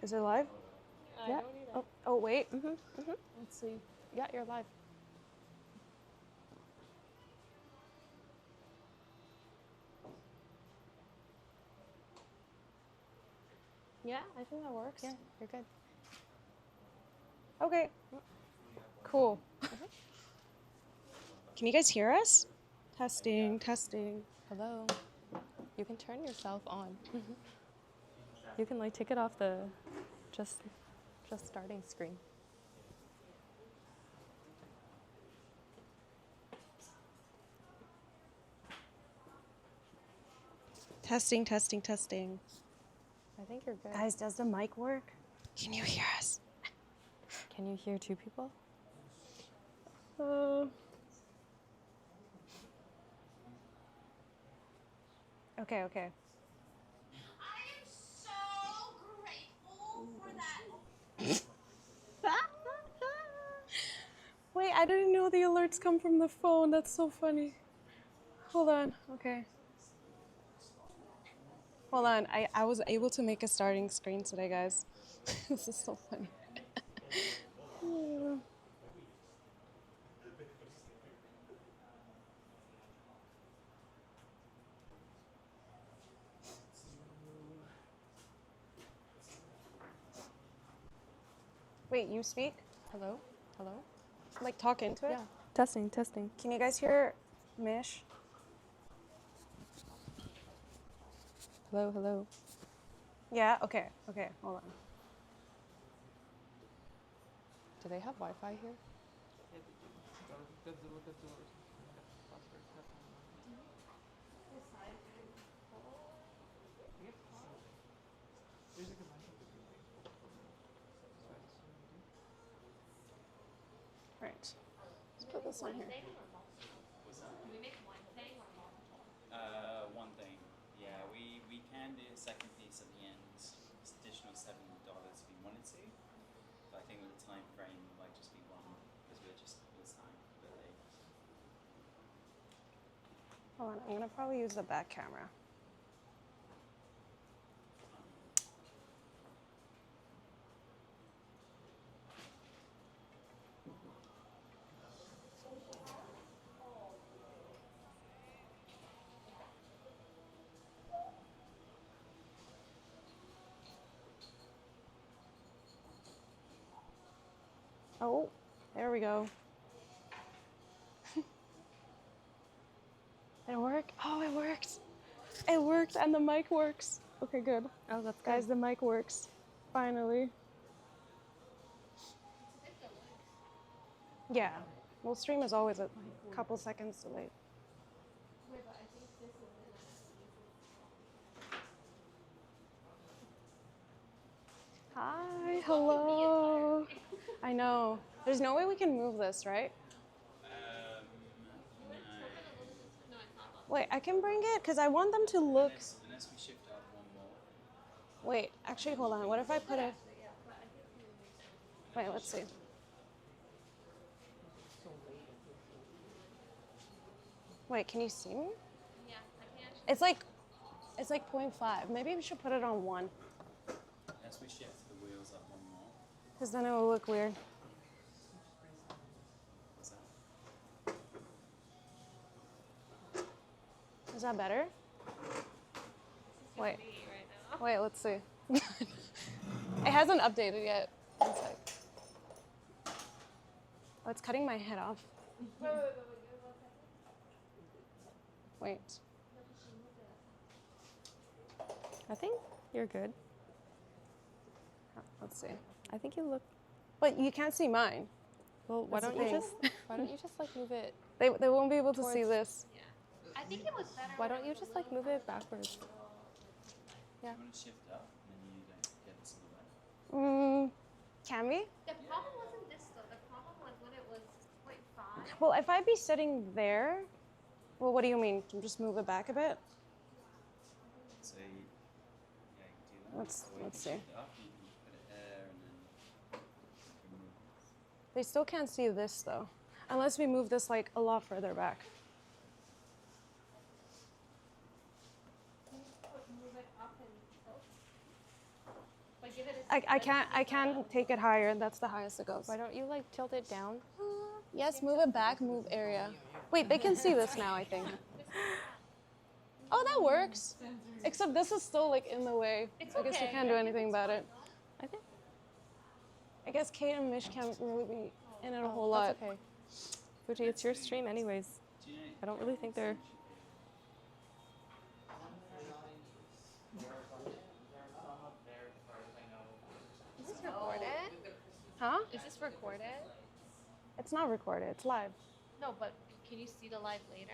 Is it live? Yeah. Oh, wait. Let's see. Yeah, you're live. Yeah, I think that works. Yeah, you're good. Okay. Cool. Can you guys hear us? Testing, testing. Hello. You can turn yourself on. You can like take it off the just starting screen. Testing, testing, testing. I think you're good. Guys, does the mic work? Can you hear us? Can you hear two people? Okay, okay. I am so grateful for that. Wait, I didn't know the alerts come from the phone. That's so funny. Hold on. Okay. Hold on. I was able to make a starting screen today, guys. This is so funny. Wait, you speak? Hello? Hello? Like talk into it? Yeah. Testing, testing. Can you guys hear Mish? Hello, hello. Yeah? Okay. Okay, hold on. Do they have Wi-Fi here? Right. Let's put this on here. Can we make one thing or multiple? One thing. Yeah, we can do a second piece at the end. It's additional $7 if you wanted to. But I think with the time frame, it might just be one because we're just this time a bit late. Hold on. I'm going to probably use the back camera. Oh, there we go. It worked? Oh, it works. It works and the mic works. Okay, good. Oh, that's Guys, good. the mic works. Finally. Yeah. Well, stream is always a couple seconds delayed. Wait, but I think this is Hi, hello. I know. There's no way we can move this, right? No. Wait, I can bring it because I want them to look. Unless we shift up one more. Wait, actually, hold on. What if I put it? Wait, let's see. Wait, can you see me? Yeah, I can actually. It's like 0.5. Maybe we should put it on 1. Unless we shift the wheels up one more. Because then it will look weird. What's that? Is that better? Wait. Right now. Wait, let's see. It hasn't updated yet. One sec. Oh, it's cutting my head off. Wait. I think you're good. Let's see. I think you look. But you can't see mine. Well, why That's don't the you thing. just like move it? They won't be able to see Towards- this. Yeah. I think it was better. Why don't you just like move it backwards? Yeah. You want to shift up and then you don't get the silhouette. Can we? The problem wasn't this though. The problem was when it was 0.5. Well, if I'd be sitting there, well, what do you mean? Just move it back a bit? So yeah, you can do that. Let's Or you can see. shift it up, you can put it there and then remove. They still can't see this though, unless we move this like a lot further back. Move it up and tilt. But give it a I can't take it higher. That's the highest it goes. Why don't you like tilt it down? Yes, move it back, move area. Wait, they can see this now, I think. Oh, that works. Except this is still like in the way. I guess we can't do anything about it. I think I guess Kate and Mish can't really be in it a whole that's lot. okay. Fuji, it's your stream anyways. I don't really think they're... Is this recorded? Huh? Is this recorded? It's not recorded, it's live. No, but can you see the live later?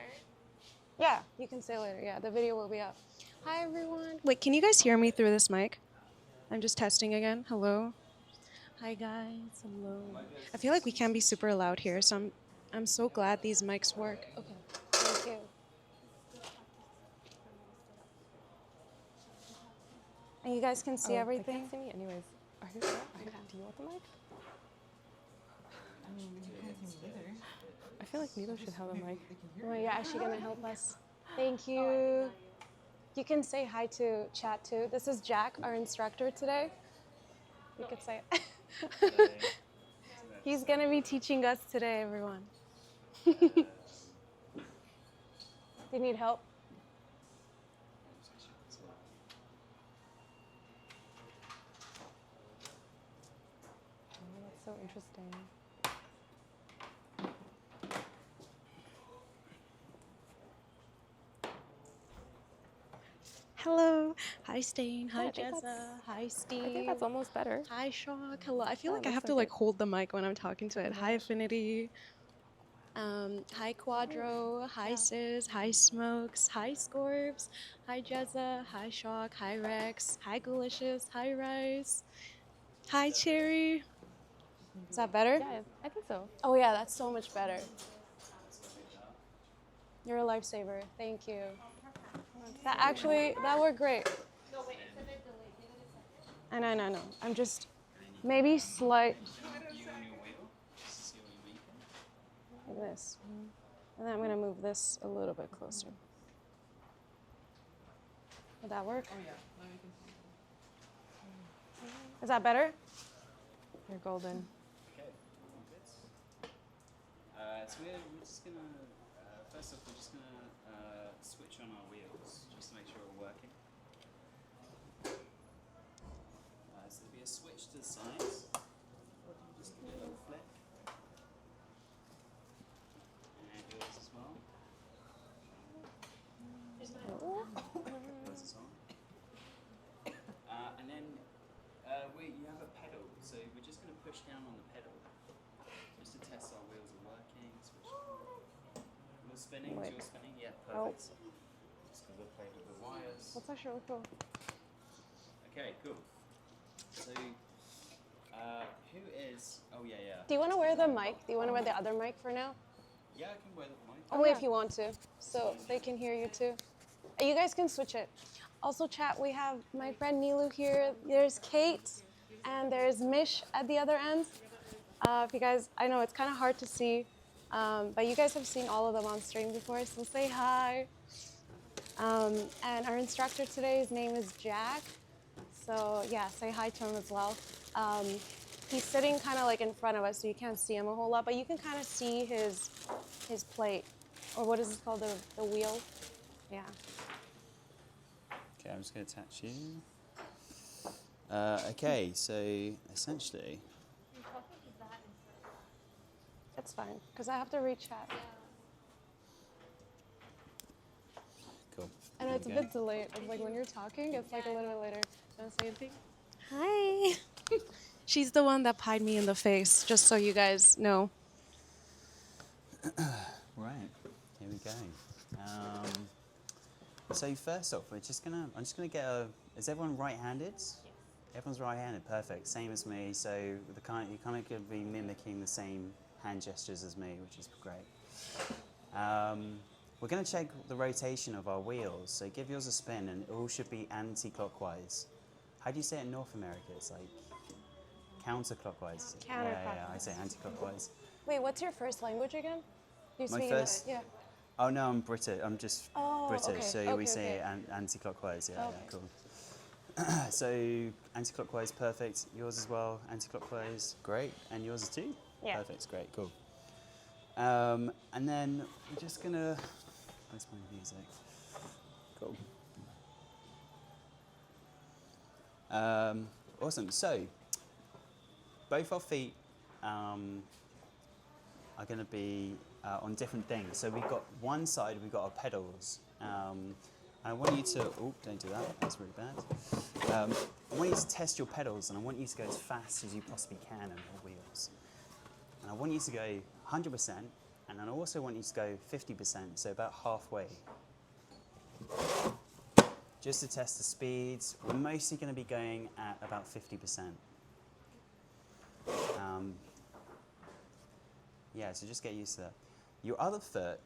Yeah, you can say later. Yeah, the video will be up. Hi, everyone. Wait, can you guys hear me through this mic? I'm just testing again. Hello. Hi, guys. Hello. I feel like we can be super loud here, so I'm so glad these mics work. Okay. Thank you. And you guys can see They everything? can't see me anyways. Are you sure? Do you want the mic? I feel like Milo should have a mic. Oh, yeah, is she gonna help us? Thank you. You can say hi to chat too. This is Jack, our instructor today. You could say it. He's gonna be teaching us today, everyone. Do you need help? Oh, that's so interesting. Hello. Hi, Stain. Hi, I think Jessa. that's- Hi, I Steve. think that's almost better. Hi, Shock. Hello. I feel Yeah, like I looks have to like like it. hold the mic when I'm talking to it. Hi, Affinity. Hi, Quadro. Hi, Sis. Hi, Smokes. Hi, Scorps. Hi, Jezza. Hi, Shock. Hi, Rex. Hi, Delicious. Hi, Rice. Hi, Cherry. Is that better? Yeah, I think so. Oh, yeah, that's so much better. You're a lifesaver. Thank you. That worked great. No, wait, it's a bit delayed. I know. I'm just maybe slight You on your wheel, just to see what you're making. like this. And then I'm gonna move this a little bit closer. Would that work? Oh, yeah. Is that better? You're golden. Okay, all good. So we're just gonna, first off, we're just gonna switch on our wheels, just to make sure we're working. So there'll be a switch to the sides. Just give it a little flick. And yours as well. Yours as well. And then you have a pedal, so we're just going to push down on the pedal just to test our wheels are working. Switch. You're spinning, Wait. you're spinning, yeah, Oh. perfect. Just going to play with the wires. That's actually really cool. Okay, cool. So, who is? Oh yeah. Do you want to wear the mic? Do you want to wear the other mic for now? Yeah, I can wear the mic. Only if you want to, so they can hear you too. You guys can switch it. Also, chat, we have my friend Nilu here. There's Kate, and there's Mish at the other end. If you guys, I know it's kind of hard to see, but you guys have seen all of them on stream before, so say hi. And our instructor today, his name is Jack. So yeah, say hi to him as well. He's sitting kind of like in front of us, so you can't see him a whole lot, but you can kind of see his plate, or what is it called, the wheel? Yeah. Okay, I'm just going to attach you. Okay, so essentially, It's fine, because I have to read chat. cool. I know There it's a we go. bit delayed. It's like when you're talking, it's like a little bit later. Don't say anything. Hi. She's the one that pied me in the face, just so you guys know. Right, here we go. So first off, I'm just gonna get a. Is everyone right-handed? Yes. Everyone's right-handed. Perfect. Same as me. So you kind of going to be mimicking the same hand gestures as me, which is great. We're going to check the rotation of our wheels. So give yours a spin, and it all should be anti-clockwise. How do you say it in North America? It's like counterclockwise. Yeah, I say anti-clockwise. Wait, what's your first language again? You My speak first- Yeah. Oh no, I'm British. I'm just Oh, British, okay, so we okay, say okay. anti-clockwise. Yeah, Okay. cool. So anti-clockwise, perfect. Yours as well, anti-clockwise, great. And yours is too? Yeah. Perfect, great, cool. And then we're just gonna, where's my music? Cool. Awesome, so both our feet are gonna be on different things. So we've got one side, we've got our pedals. I want you to, oh, don't do that, that's really bad. I want you to test your pedals and I want you to go as fast as you possibly can on your wheels. And I want you to go 100% and then I also want you to go 50%, so about halfway. Just to test the speeds, we're mostly going to be going at about 50%. Yeah, so just get used to that. Your other foot,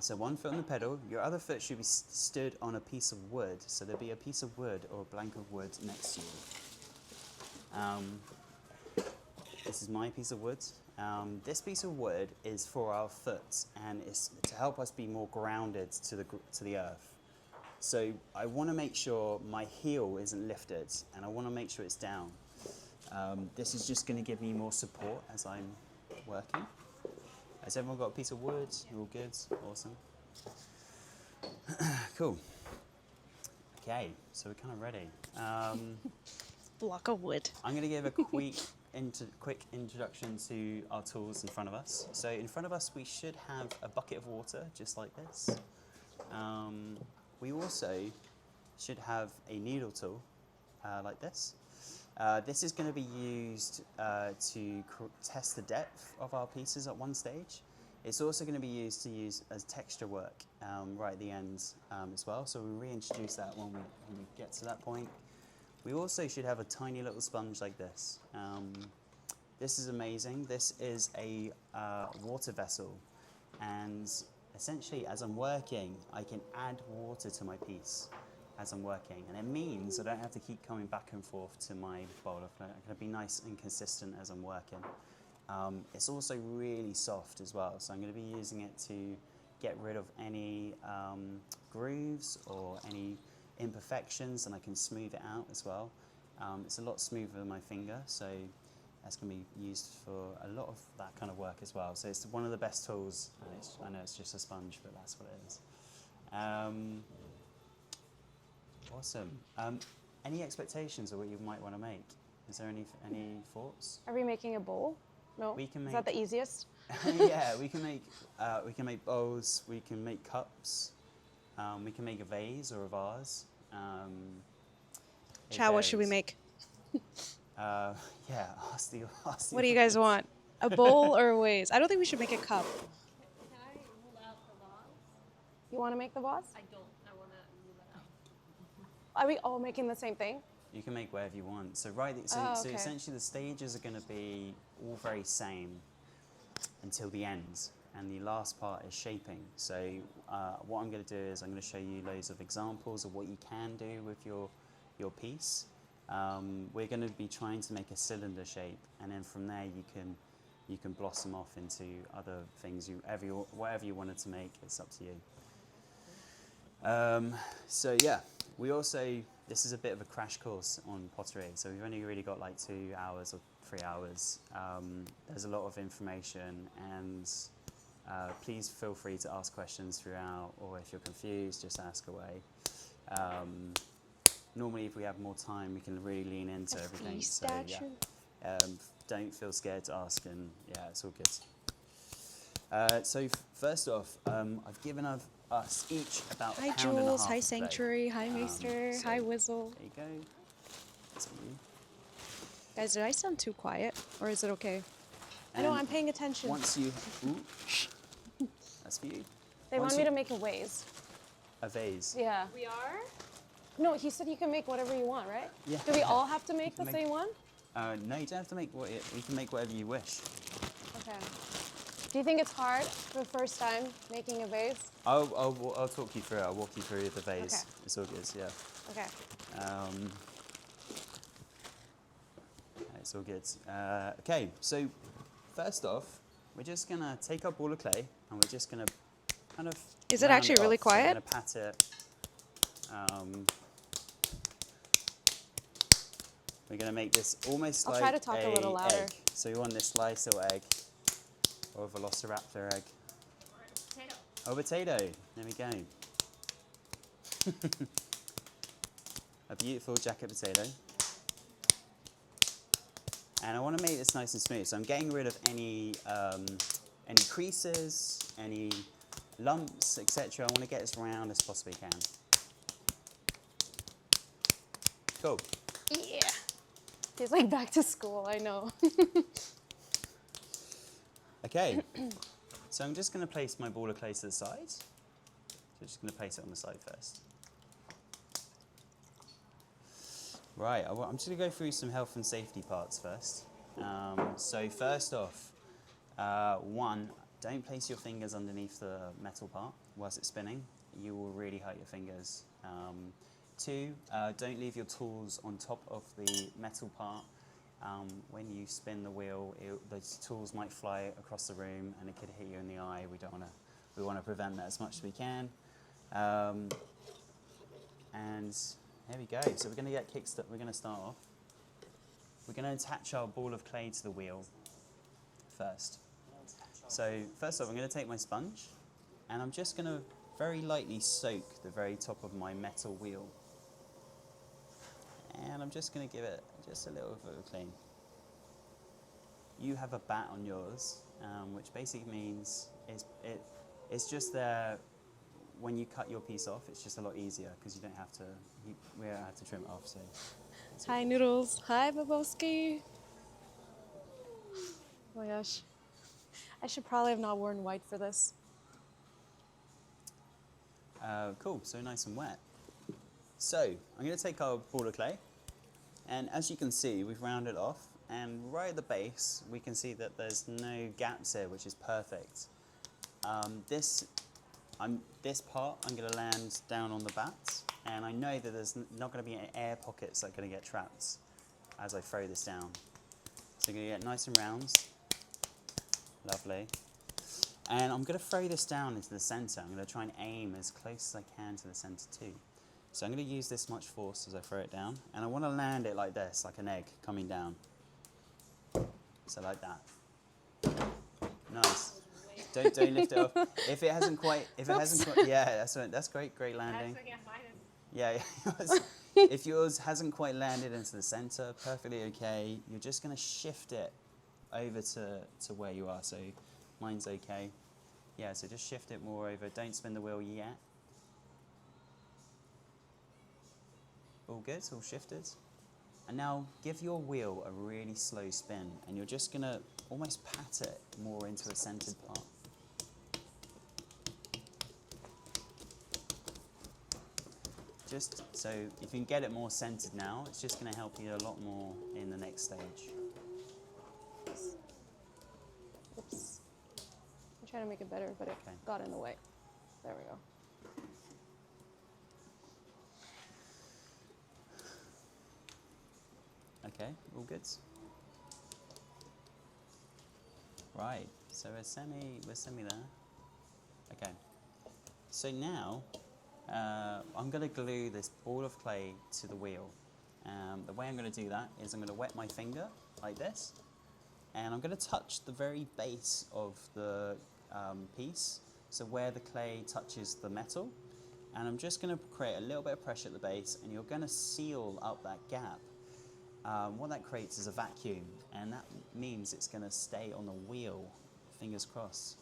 so one foot on the pedal, your other foot should be stood on a piece of wood. So there'll be a piece of wood or a blank of wood next to you. This is my piece of wood. This piece of wood is for our foot and it's to help us be more grounded to the earth. So I want to make sure my heel isn't lifted and I want to make sure it's down. This is just going to give me more support as I'm working. Has everyone got a piece of wood? You're all good? Awesome. Cool. Okay, so we're kind of ready. Block of wood. I'm going to give a quick introduction to our tools in front of us. So in front of us we should have a bucket of water, just like this. We also should have a needle tool, like this. This is going to be used to test the depth of our pieces at one stage. It's also going to be used as texture work right at the end as well. So we'll reintroduce that when we get to that point. We also should have a tiny little sponge like this. This is amazing. This is a water vessel, and essentially as I'm working, I can add water to my piece as I'm working, and it means I don't have to keep coming back and forth to my bowl. I'm going to be nice and consistent as I'm working. It's also really soft as well, so I'm going to be using it to get rid of any grooves or any imperfections, and I can smooth it out as well. It's a lot smoother than my finger, so that's going to be used for a lot of that kind of work as well. So it's one of the best tools, and I know it's just a sponge, but that's what it is. Awesome. Any expectations of what you might want to make? Is there any thoughts? Are we making a bowl? No. We can Is that the easiest? Yeah, we can make bowls. We can make cups. We can make a vase or a vase. Chad, what should we make? Yeah, ask the What do you guys want? A bowl or a vase? I don't think we should make a cup. Can I rule out the vase? You want to make the vase? I don't. I want to rule it out. Are we all making the same thing? You can make whatever you want. So so essentially the stages are going to be all very same until the end, and the last part is shaping. So what I'm going to do is I'm going to show you loads of examples of what you can do with your piece. We're going to be trying to make a cylinder shape, and then from there you can blossom off into other things. Whatever you wanted to make, it's up to you. So yeah, we also, this is a bit of a crash course on pottery. So we've only really got like 2 hours or 3 hours. There's a lot of information, and please feel free to ask questions throughout, or if you're confused, just ask away. Normally, if we have more time, we can really lean into everything. So yeah, don't feel scared to ask, and yeah, it's all good. So first off, I've given us each about Hi, £1.50. Jules. Hi, Sanctuary. Hi, Maester. So Hi, Whizzle. There you go. That's for you. Guys, did I sound too quiet, or is it okay? I know, And I'm paying attention. Once you, ooh, that's for you. They Once want me you- to make a vase. A vase. Yeah. We are? No, he said you can make whatever you want, right? Yeah. Do we all have to make the make- same one? No, you don't have to make you can make whatever you wish. Okay. Do you think it's hard for the first time making a vase? I'll talk you through it. I'll walk you through the vase. Okay. It's all good, yeah. Okay. It's all good. Okay, so first off, we're just gonna take our ball of clay and we're just gonna kind of. Is it round actually really off. So we're quiet? gonna pat it. We're going to make this almost I'll like try to talk a little louder. egg. So you want this slice or egg, or a velociraptor egg. Potato. Oh, potato. There we go. A beautiful jacket potato. And I want to make this nice and smooth. So I'm getting rid of any creases, any lumps, etc. I want to get as round as possibly can. Cool. Yeah. He's like back to school, I know. Okay. So I'm just going to place my ball of clay to the side. So I'm just going to place it on the side first. Right, I'm just going to go through some health and safety parts first. So first off, one, don't place your fingers underneath the metal part whilst it's spinning. You will really hurt your fingers. Two, don't leave your tools on top of the metal part. When you spin the wheel, those tools might fly across the room and it could hit you in the eye. We want to prevent that as much as we can. And there we go. So we're going to get we're going to start off. We're going to attach our ball of clay to the wheel first. So first off, I'm going to take my sponge and I'm just going to very lightly soak the very top of my metal wheel. And I'm just going to give it just a little bit of a clean. You have a bat on yours, which basically means it's just there. When you cut your piece off, it's just a lot easier because we don't have to trim it off. So. Hi, Noodles. Hi, Baboski. Oh my gosh. I should probably have not worn white for this. Cool, so nice and wet. So, I'm going to take our ball of clay, and as you can see, we've rounded off, and right at the base, we can see that there's no gaps here, which is perfect. This part I'm going to land down on the bat, and I know that there's not going to be any air pockets that are going to get trapped as I throw this down. So I'm going to get nice and round, lovely. And I'm going to throw this down into the centre. I'm going to try and aim as close as I can to the centre too. So I'm going to use this much force as I throw it down, and I want to land it like this, like an egg coming down. So like that. Nice. Don't lift it up. If it hasn't quite, yeah, that's great landing. Yeah. If yours hasn't quite landed into the center, perfectly okay. You're just going to shift it over to where you are. So mine's okay. Yeah, so just shift it more over. Don't spin the wheel yet. All good, all shifted. And now give your wheel a really slow spin, and you're just going to almost pat it more into a centered part. Just so if you can get it more centered now, it's just going to help you a lot more in the next stage. Oops. I'm trying to make it better, but it got in the way. There we go. Okay, all good. Right, so we're semi there. Okay, so now I'm going to glue this ball of clay to the wheel. The way I'm going to do that is I'm going to wet my finger like this, and I'm going to touch the very base of the piece, so where the clay touches the metal, and I'm just going to create a little bit of pressure at the base, and you're going to seal up that gap. What that creates is a vacuum, and that means it's going to stay on the wheel, fingers crossed.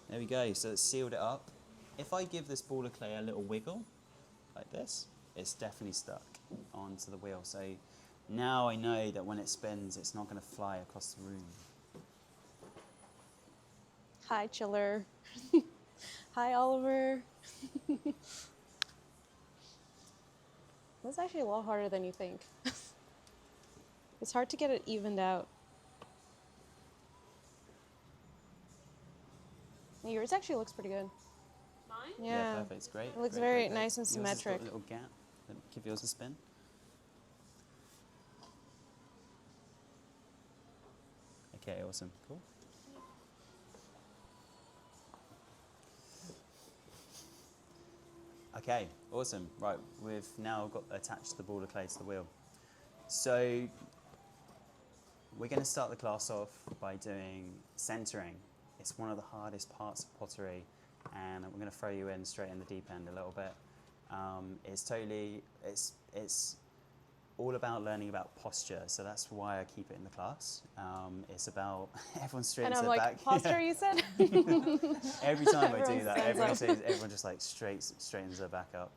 There we go, so it's sealed it up. If I give this ball of clay a little wiggle, like this, it's definitely stuck onto the wheel. So now I know that when it spins, it's not going to fly across the room. Hi, Chiller. Hi, Oliver. This is actually a lot harder than you think. It's hard to get it evened out. Yours actually looks pretty good. Mine? Yeah, perfect. It's great. It looks great, very great. nice and Yours has got symmetric. a little gap. Give yours a spin. Okay, awesome. Cool. Okay, awesome. Right, we've now got attached the ball of clay to the wheel. So we're going to start the class off by doing centering. It's one of the hardest parts of pottery, and we're going to throw you in straight in the deep end a little bit. It's all about learning about posture, so that's why I keep it in the class. It's about everyone straightens And I'm their like, back. posture, you said? Every time I do Everyone that, stands up. everyone just like straightens their back up.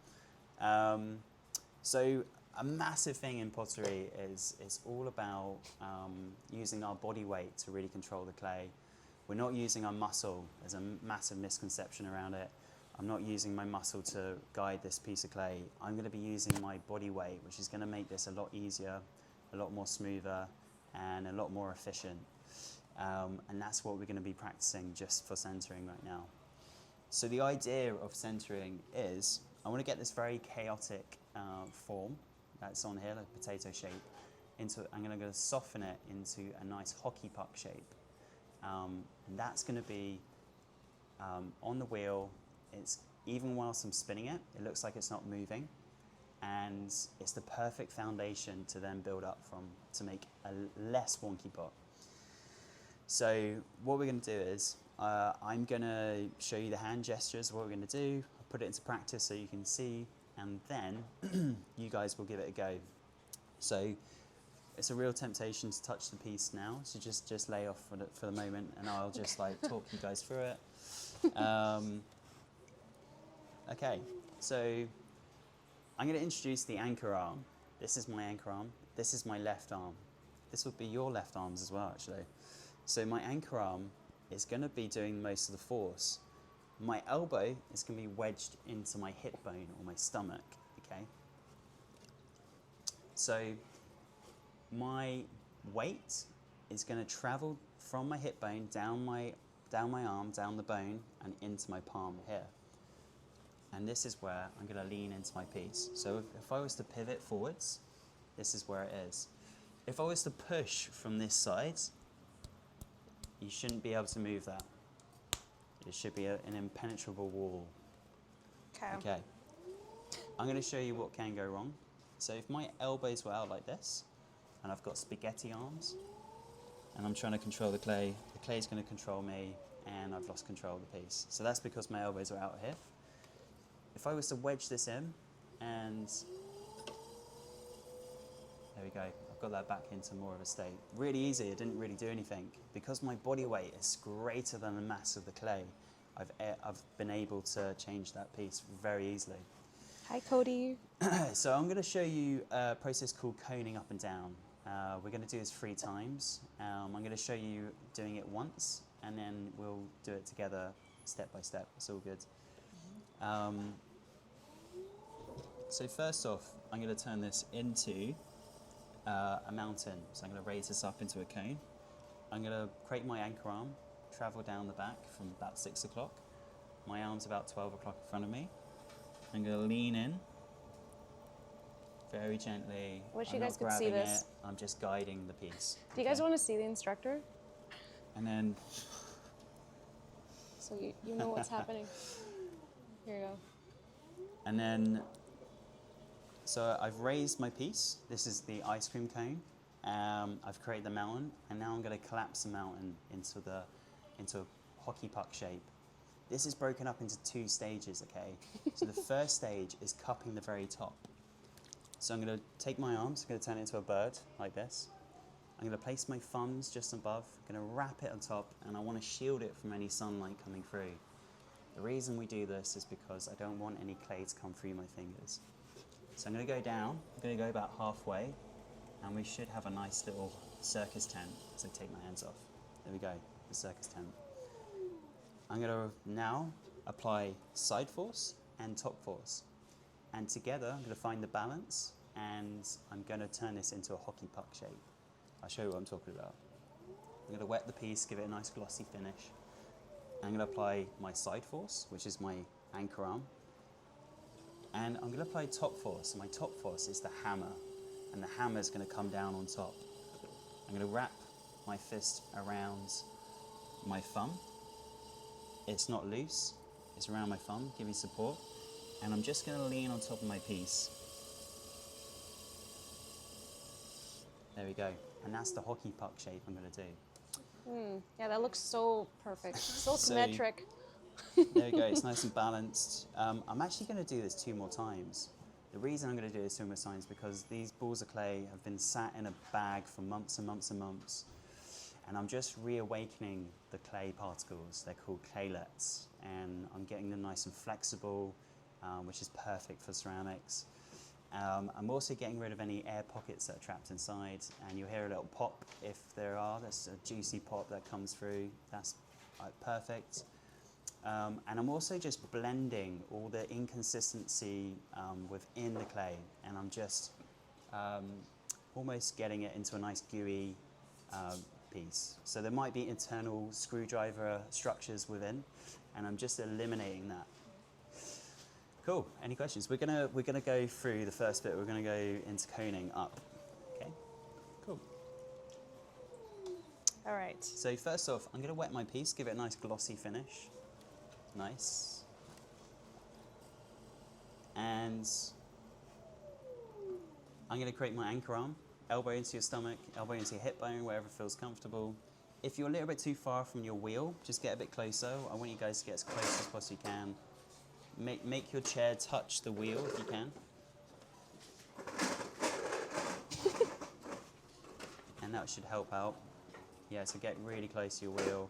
So a massive thing in pottery is it's all about using our body weight to really control the clay. We're not using our muscle. There's a massive misconception around it. I'm not using my muscle to guide this piece of clay. I'm going to be using my body weight, which is going to make this a lot easier, a lot more smoother, and a lot more efficient. And that's what we're going to be practicing just for centering right now. So the idea of centering is I want to get this very chaotic form that's on here, like potato shape, I'm going to soften it into a nice hockey puck shape. And that's going to be on the wheel. It's even whilst I'm spinning it, it looks like it's not moving, and it's the perfect foundation to then build up from to make a less wonky pot. So what we're going to do is I'm going to show you the hand gestures, what we're going to do, I'll put it into practice so you can see, and then you guys will give it a go. So it's a real temptation to touch the piece now, so just lay off for the moment, and I'll just like talk you guys through it. Okay, so I'm going to introduce the anchor arm. This is my anchor arm. This is my left arm. This would be your left arms as well, actually. So my anchor arm is going to be doing most of the force. My elbow is going to be wedged into my hip bone or my stomach, okay? So my weight is going to travel from my hip bone down my arm, down the bone, and into my palm here. And this is where I'm going to lean into my piece. So if I was to pivot forwards, this is where it is. If I was to push from this side, you shouldn't be able to move that. It should be an impenetrable wall. Okay. I'm going to show you what can go wrong. So if my elbows were out like this, and I've got spaghetti arms, and I'm trying to control the clay's going to control me, and I've lost control of the piece. So that's because my elbows are out here. If I was to wedge this in, and there we go, I've got that back into more of a state. Really easy, it didn't really do anything. Because my body weight is greater than the mass of the clay, I've been able to change that piece very easily. Hi, Cody. So I'm going to show you a process called coning up and down. We're going to do this 3 times. I'm going to show you doing it once, and then we'll do it together step by step. It's all good. So first off, I'm going to turn this into a mountain. So I'm going to raise this up into a cone. I'm going to create my anchor arm, travel down the back from about 6 o'clock. My arm's about 12 o'clock in front of me. I'm going to lean in very gently. I wish I'm you guys not could see grabbing this. it, I'm just guiding the piece. Do you guys want to see the instructor? And then So you know what's happening. Here you go. And then, so I've raised my piece. This is the ice cream cone. I've created the mountain, and now I'm going to collapse the mountain into a hockey puck shape. This is broken up into 2 stages, okay? So the first stage is cupping the very top. So I'm going to take my arms, I'm going to turn it into a bird, like this. I'm going to place my thumbs just above, I'm going to wrap it on top, and I want to shield it from any sunlight coming through. The reason we do this is because I don't want any clay to come through my fingers. So I'm going to go down, I'm going to go about halfway, and we should have a nice little circus tent as I take my hands off. There we go, the circus tent. I'm going to now apply side force and top force. And together I'm going to find the balance, and I'm going to turn this into a hockey puck shape. I'll show you what I'm talking about. I'm going to wet the piece, give it a nice glossy finish. I'm going to apply my side force, which is my anchor arm. And I'm going to apply top force. And my top force is the hammer. And the hammer is going to come down on top. I'm going to wrap my fist around my thumb. It's not loose, it's around my thumb, give me support. And I'm just going to lean on top of my piece. There we go. And that's the hockey puck shape I'm going to do. Yeah, that looks so perfect. So symmetric. There we go, it's nice and balanced. I'm actually going to do this 2 more times. The reason I'm going to do this 2 more times is because these balls of clay have been sat in a bag for months and months and months. And I'm just reawakening the clay particles. They're called claylets. And I'm getting them nice and flexible, which is perfect for ceramics. I'm also getting rid of any air pockets that are trapped inside. And you'll hear a little pop if there are. There's a juicy pop that comes through. That's perfect. And I'm also just blending all the inconsistency within the clay, and I'm just almost getting it into a nice gooey piece. So there might be internal screwdriver structures within, and I'm just eliminating that. Cool. Any questions? We're gonna go through the first bit. We're gonna go into coning up. Okay. Cool. All right. So first off, I'm gonna wet my piece, give it a nice glossy finish. Nice. And I'm going to create my anchor arm. Elbow into your stomach, elbow into your hip bone, wherever feels comfortable. If you're a little bit too far from your wheel, just get a bit closer. I want you guys to get as close as possibly you can. Make your chair touch the wheel if you can. And that should help out. Yeah, so get really close to your wheel.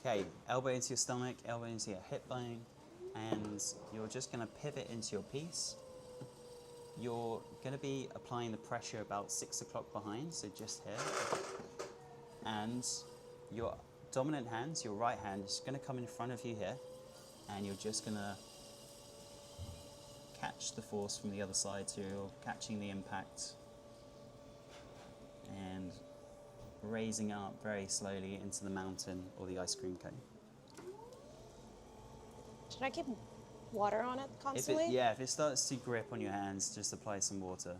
Okay, elbow into your stomach, elbow into your hip bone, and you're just going to pivot into your piece. You're going to be applying the pressure about 6 o'clock behind, so just here. And your dominant hand, your right hand, is going to come in front of you here, and you're just going to catch the force from the other side, so you're catching the impact and raising up very slowly into the mountain or the ice cream cone. Should I keep water on it constantly? If it starts to grip on your hands, just apply some water.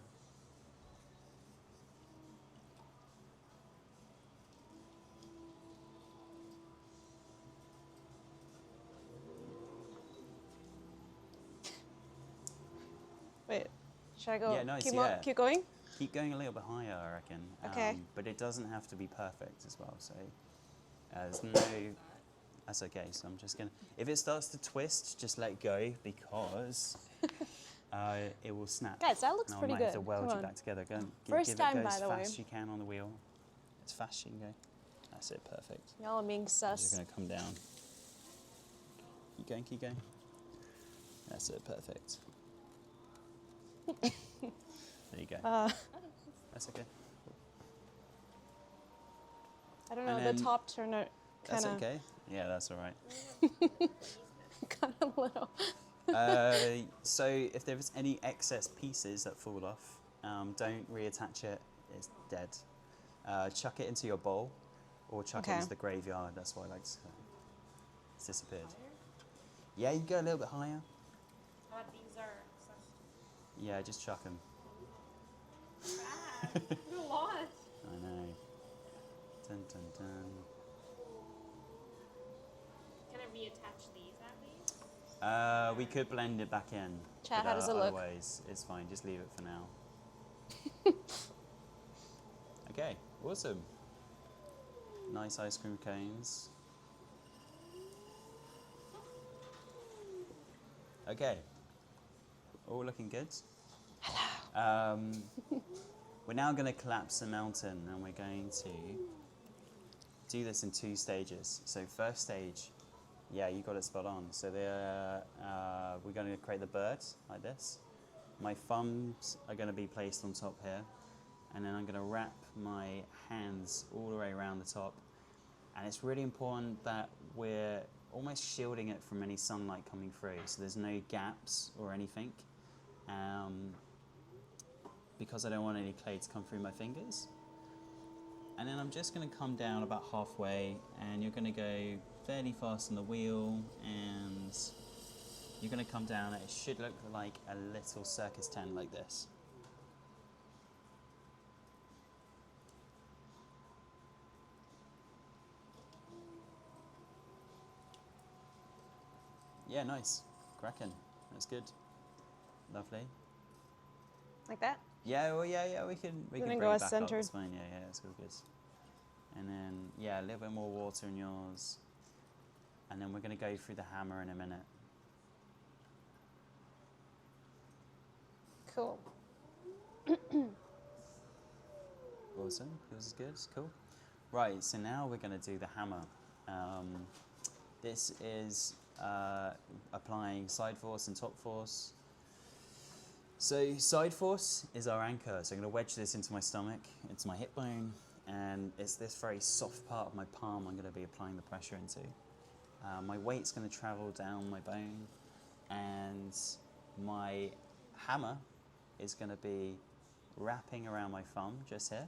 Wait, should I go? Yeah, nice, Keep going? Keep going a little bit higher, I reckon. Okay. But it doesn't have to be perfect as well, so there's no... That's okay, so I'm just gonna... If it starts to twist, just let go, because it will snap. Guys, that looks and pretty I might good. have to weld Come you on. back together. Go and First give time, it go by as the way. fast as you can on the wheel. As fast as you can go. That's it, perfect. Y'all are being I'm just sus. gonna come down. Keep going, keep going. That's it, perfect. There you go. That's okay. I don't know, And the then- top turner That's kind of okay. Yeah, that's all right. kind of little. So if there's any excess pieces that fall off, don't reattach it. It's dead. Chuck it into your bowl, or chuck it Okay. into the graveyard. That's what I like to say. It's disappeared. Yeah, you go a little bit higher. These are Yeah, just chuck them. bad. A lot. I know. Dun dun dun. Can I reattach these at least? We could blend it back in. Chat, but, how does it look? Otherwise, it's fine. Just leave it for now. Okay, awesome. Nice ice cream cones. Okay, all looking good. Hello. We're now going to collapse the mountain, and we're going to do this in 2 stages. So first stage, yeah, you got it spot on. So we're going to create the bird like this. My thumbs are going to be placed on top here, and then I'm going to wrap my hands all the way around the top. And it's really important that we're almost shielding it from any sunlight coming through, so there's no gaps or anything, because I don't want any clay to come through my fingers. And then I'm just going to come down about halfway, and you're going to go fairly fast on the wheel, and you're going to come down. It should look like a little circus tent like this. Yeah, nice. Cracking. That's good. Lovely. Like that? Yeah, well, yeah, we can bring Then it go back as up. centered. It's fine. Yeah, it's all good. And then, yeah, a little bit more water in yours. And then we're going to go through the hammer in a minute. Cool. Awesome. Yours is good. Cool. Right, so now we're going to do the hammer. This is applying side force and top force. So side force is our anchor. So I'm going to wedge this into my stomach, into my hip bone, and it's this very soft part of my palm I'm going to be applying the pressure into. My weight's going to travel down my bone, and my hammer is going to be wrapping around my thumb just here.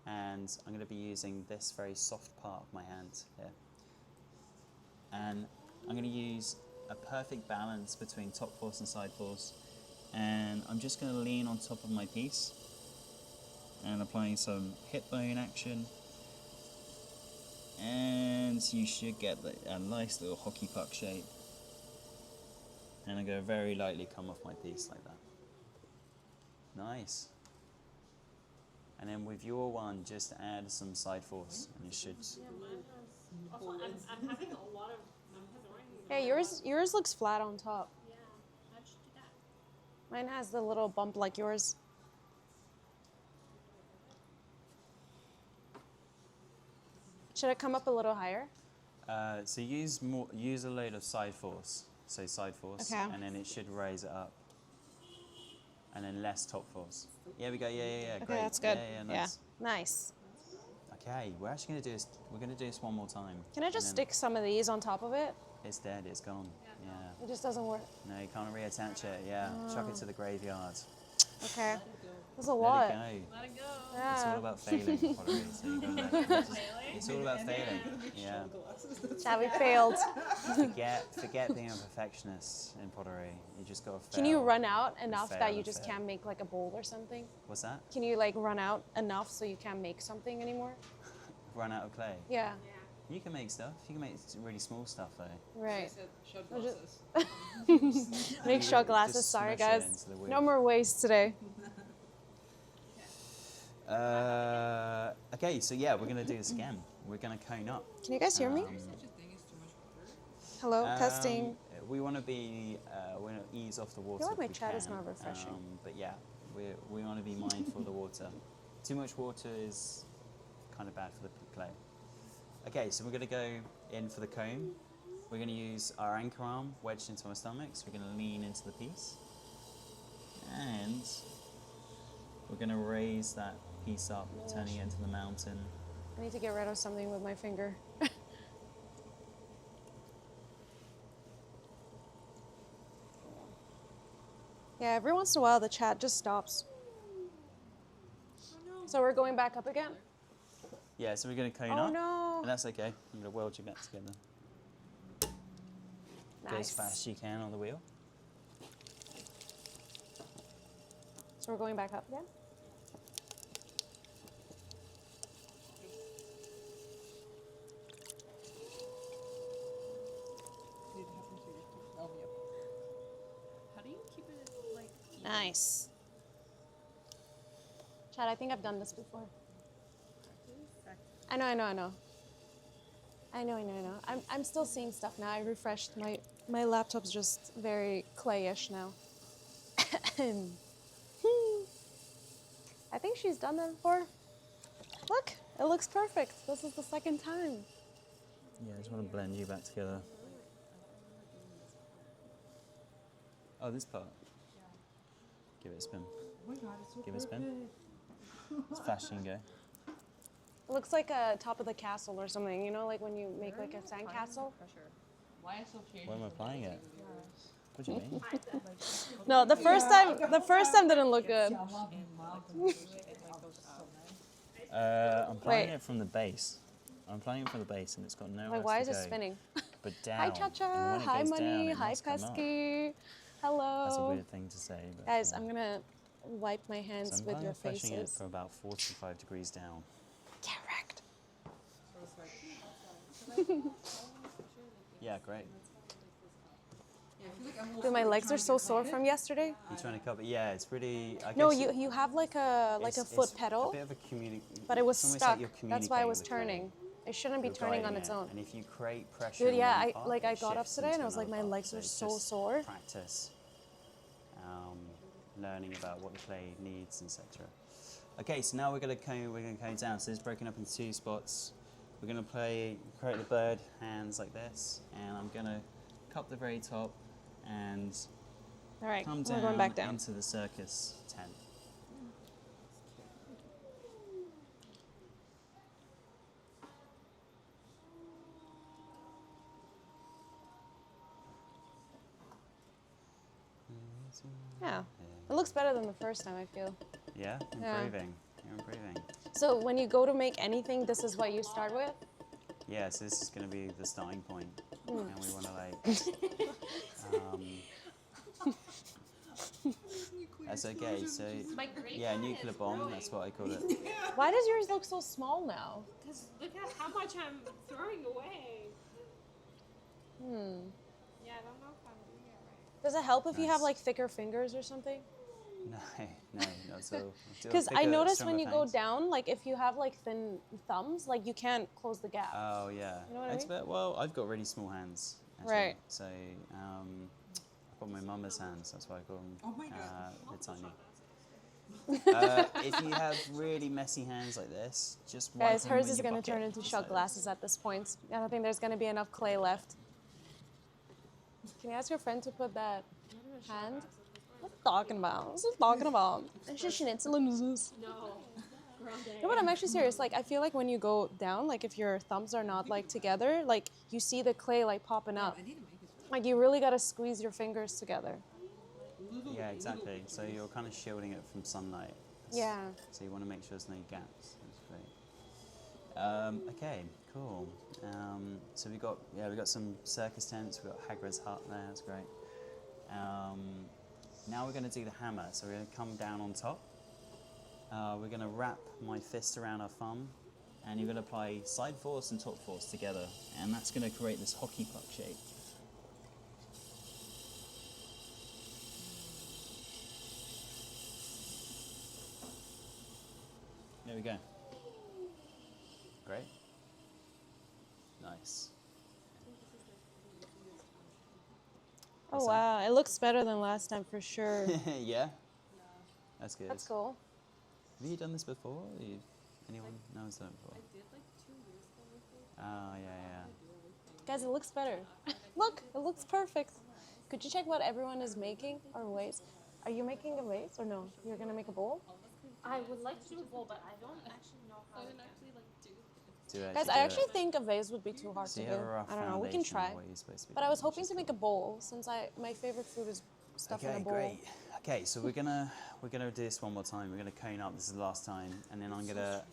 And I'm going to be using this very soft part of my hand here. And I'm going to use a perfect balance between top force and side force. And I'm just going to lean on top of my piece and applying some hip bone action. And you should get a nice little hockey puck shape. And I'm going to very lightly come off my piece like that. Nice. And then with your one, just add some side force, and it should. Yeah, mine has. Also, I'm having a lot of. Hey, yours looks flat on top. Yeah, how'd you do that? Mine has the little bump like yours. Should it come up a little higher? So use a load of side force. So side force, Okay. and then it should raise it up. And then less top force. Yeah, we go. Yeah. Okay, Great. that's good. Yeah, nice. Nice. Okay, we're actually going to do this. We're going to do this one more time. Can I just and then stick some of these on top of it? It's dead. It's gone. Yeah. It just doesn't work. No, you can't reattach it. Yeah. Chuck it to the graveyard. Okay. There's a Let lot. it go. Let it go. It's all Yeah. about failing, pottery. So you gotta it's all about failing. Yeah. Shall we failed? Forget being a perfectionist in pottery. You just gotta fail. Can you run out enough fail that you and just fail. can't make like a bowl or something? What's that? Can you like run out enough so you can't make something anymore? Run out of clay. Yeah. You can make stuff. You can make really small stuff though. Right. Shot I'll just- glasses. Make shot glasses. Just Sorry, smash it guys. into the wood. No more waste today. Okay, so yeah, we're gonna do this again. We're gonna cone up. Can you guys hear me? Such a thing as too much water. Hello, testing. We want to be, we want to ease off the water. like if my we chat is can. not refreshing. But yeah, we want to be mindful of the water. Too much water is kind of bad for the clay. Okay, so we're going to go in for the cone. We're going to use our anchor arm wedged into our stomachs. We're going to lean into the piece. And we're going to raise that piece up, turning it into the mountain. I need to get rid of something with my finger. Yeah, every once in a while the chat just stops. So we're going back up again? Yeah, so we're going to cone Oh up. no. And that's okay. I'm going to weld you back together. Go as fast as you can on the wheel. So we're going back up again? Did it happen to you? Oh, yep. How do you keep it like? Nice. Chad, I think I've done this before. I know. I'm still seeing stuff now. I refreshed my laptop's just very clayish now. I think she's done that before. Look, it looks perfect. This is the second time. Yeah, I just want to blend you back together. Oh, this part. Give it a spin. Oh my god, it's so Give it a spin. perfect. As fast as you can go. It looks like a top of the castle or something. You know, like when you make like a sandcastle. Why is so changed? Why am I applying it? What do you mean? No, the first time didn't look good. I'm applying Wait. it from the base. I'm applying it from the base, and it's got nowhere Like, why is to it go spinning? but down. Hi, And Cha-Cha. when it Hi, goes Money. down, it Hi, must come up. Pesky. Hello. That's a weird thing to say. But, Guys, yeah. I'm gonna wipe my hands So I'm with kind your of pushing it faces. for about 45 degrees down. Correct. Yeah, great. Dude, my legs are so sore from yesterday. You're trying to cover. Yeah, it's really. I No, guess you have like a foot it's pedal, A bit of a but it was it's almost stuck. like you're That's why I communicating was with the clay. turning. It shouldn't be You're turning on guiding its it, own. and if you create pressure Dude, in yeah, one I part, like I it got up shifts today and into I was like, my another part. legs are it's so just sore. Practice, learning about what the clay needs, etc. Okay, so now we're gonna cone down. So it's broken up into 2 spots. We're gonna create the bird hands like this, and I'm gonna cup the very top and All right, come we're down, going back down. into the circus tent. Yeah, it looks better than the first time, I feel. Yeah, Yeah. improving. You're improving. So when you go to make anything, this is what you start with? Yeah, so this is going to be the starting point, Hmm. and we want to like. That's okay. So My great yeah, one nuclear is bomb. growing. That's what I call it. Why does yours look so small now? Because look at how much I'm throwing away. Hmm. Yeah, I don't know if I'm doing it right. Does it help if you have Nice. like thicker fingers or something? No, not at all. Because I noticed when you go down, like if you have like thin thumbs, like you can't close the gap. Oh yeah. You know what I It's mean? well, I've got really small hands. Actually. Right. So I've got my mama's hands. That's why I call them. Oh my God. They're tiny. If you have really messy hands like this, just wipe Guys, them hers with is your going to bucket, turn into just shot like glasses this. at this point. I don't think there's going to be enough clay left. Can you ask your friend to put that hand? What are you talking about? What are you talking about? No, but I'm actually serious. Like, I feel like when you go down, like if your thumbs are not like together, like you see the clay like popping up. Like you really got to squeeze your fingers together. Yeah, exactly. So you're kind of shielding it from sunlight. Yeah. So you want to make sure there's no gaps. That's great. Okay, cool. So we got some circus tents. We got Hagrid's hut there. That's great. Now we're going to do the hammer. So we're going to come down on top. We're going to wrap my fist around our thumb, and you're going to apply side force and top force together, and that's going to create this hockey puck shape. There we go. Great. Nice. Oh What's that? wow, it looks better than last time for sure. Yeah? That's good. That's cool. Have you done this before? Anyone? No one's done it before. I did like 2 years ago, I think. Oh, yeah. Guys, it looks better. Look, it looks perfect. Could you check what everyone is making or vase? Are you making a vase or no? You're gonna make a bowl? I would like to do a bowl, but I don't actually know how. I didn't actually like do Guys, I actually think a vase would be too hard So to you do. have a rough I don't know. We can foundation of try. what you're supposed to be But I doing, was which hoping is to make a bowl since my favorite food is stuff in a Okay, bowl. great. Okay, so we're gonna do this one more time. We're gonna cone up. This is the last time, and then I'm gonna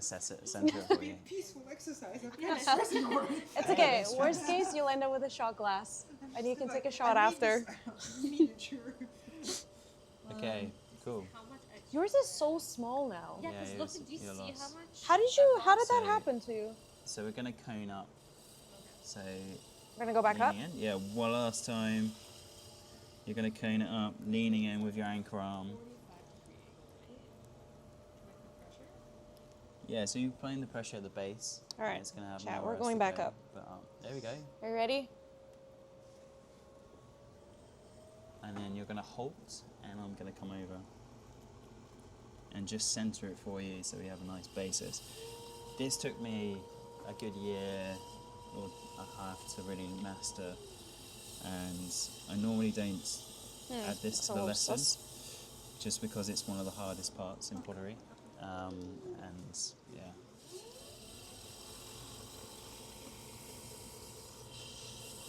center it for you. peaceful exercise. I'm kind of stressing already. It's okay. Worst case, you'll end up with a shot glass, and you can take a shot after. Miniature. Okay, cool. How much extra? Yours is so small now. Yeah, Yeah, because yours- look, do you you're see lost. how much? How did that So- happen to you? So we're gonna cone up. So We're gonna go back up. leaning in. Yeah, one last time. You're gonna cone it up, leaning in with your anchor arm. Yeah, so you're playing the pressure at the base. All right, and it's gonna have chat, nowhere we're else going to back go up. but up. There we go. Are you ready? And then you're gonna halt, and I'm gonna come over and just center it for you, so we have a nice basis. This took me a good year or a half to really master, and I normally don't add this to so the lesson, sus. just because it's one of the hardest parts in pottery, and yeah.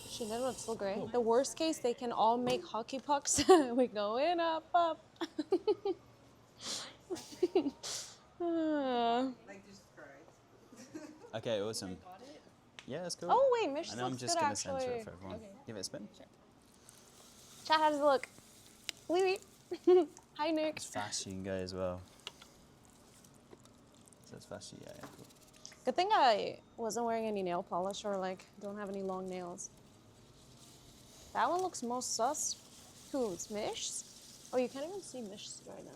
She did what's so great. Cool. The worst case, they can all make hockey pucks. We going up, up. Like described. Okay, awesome. Yeah, that's cool. Oh wait, Mish And I'm looks just good gonna actually. center it for everyone. Give it a spin. Chat, how does it look? Wee wee. Hi Nick. As fast as you can go as well. So as fast as you, yeah, cool. Good thing I wasn't wearing any nail polish or like don't have any long nails. That one looks most sus. Who's Mish's? Oh, you can't even see Mish's right now.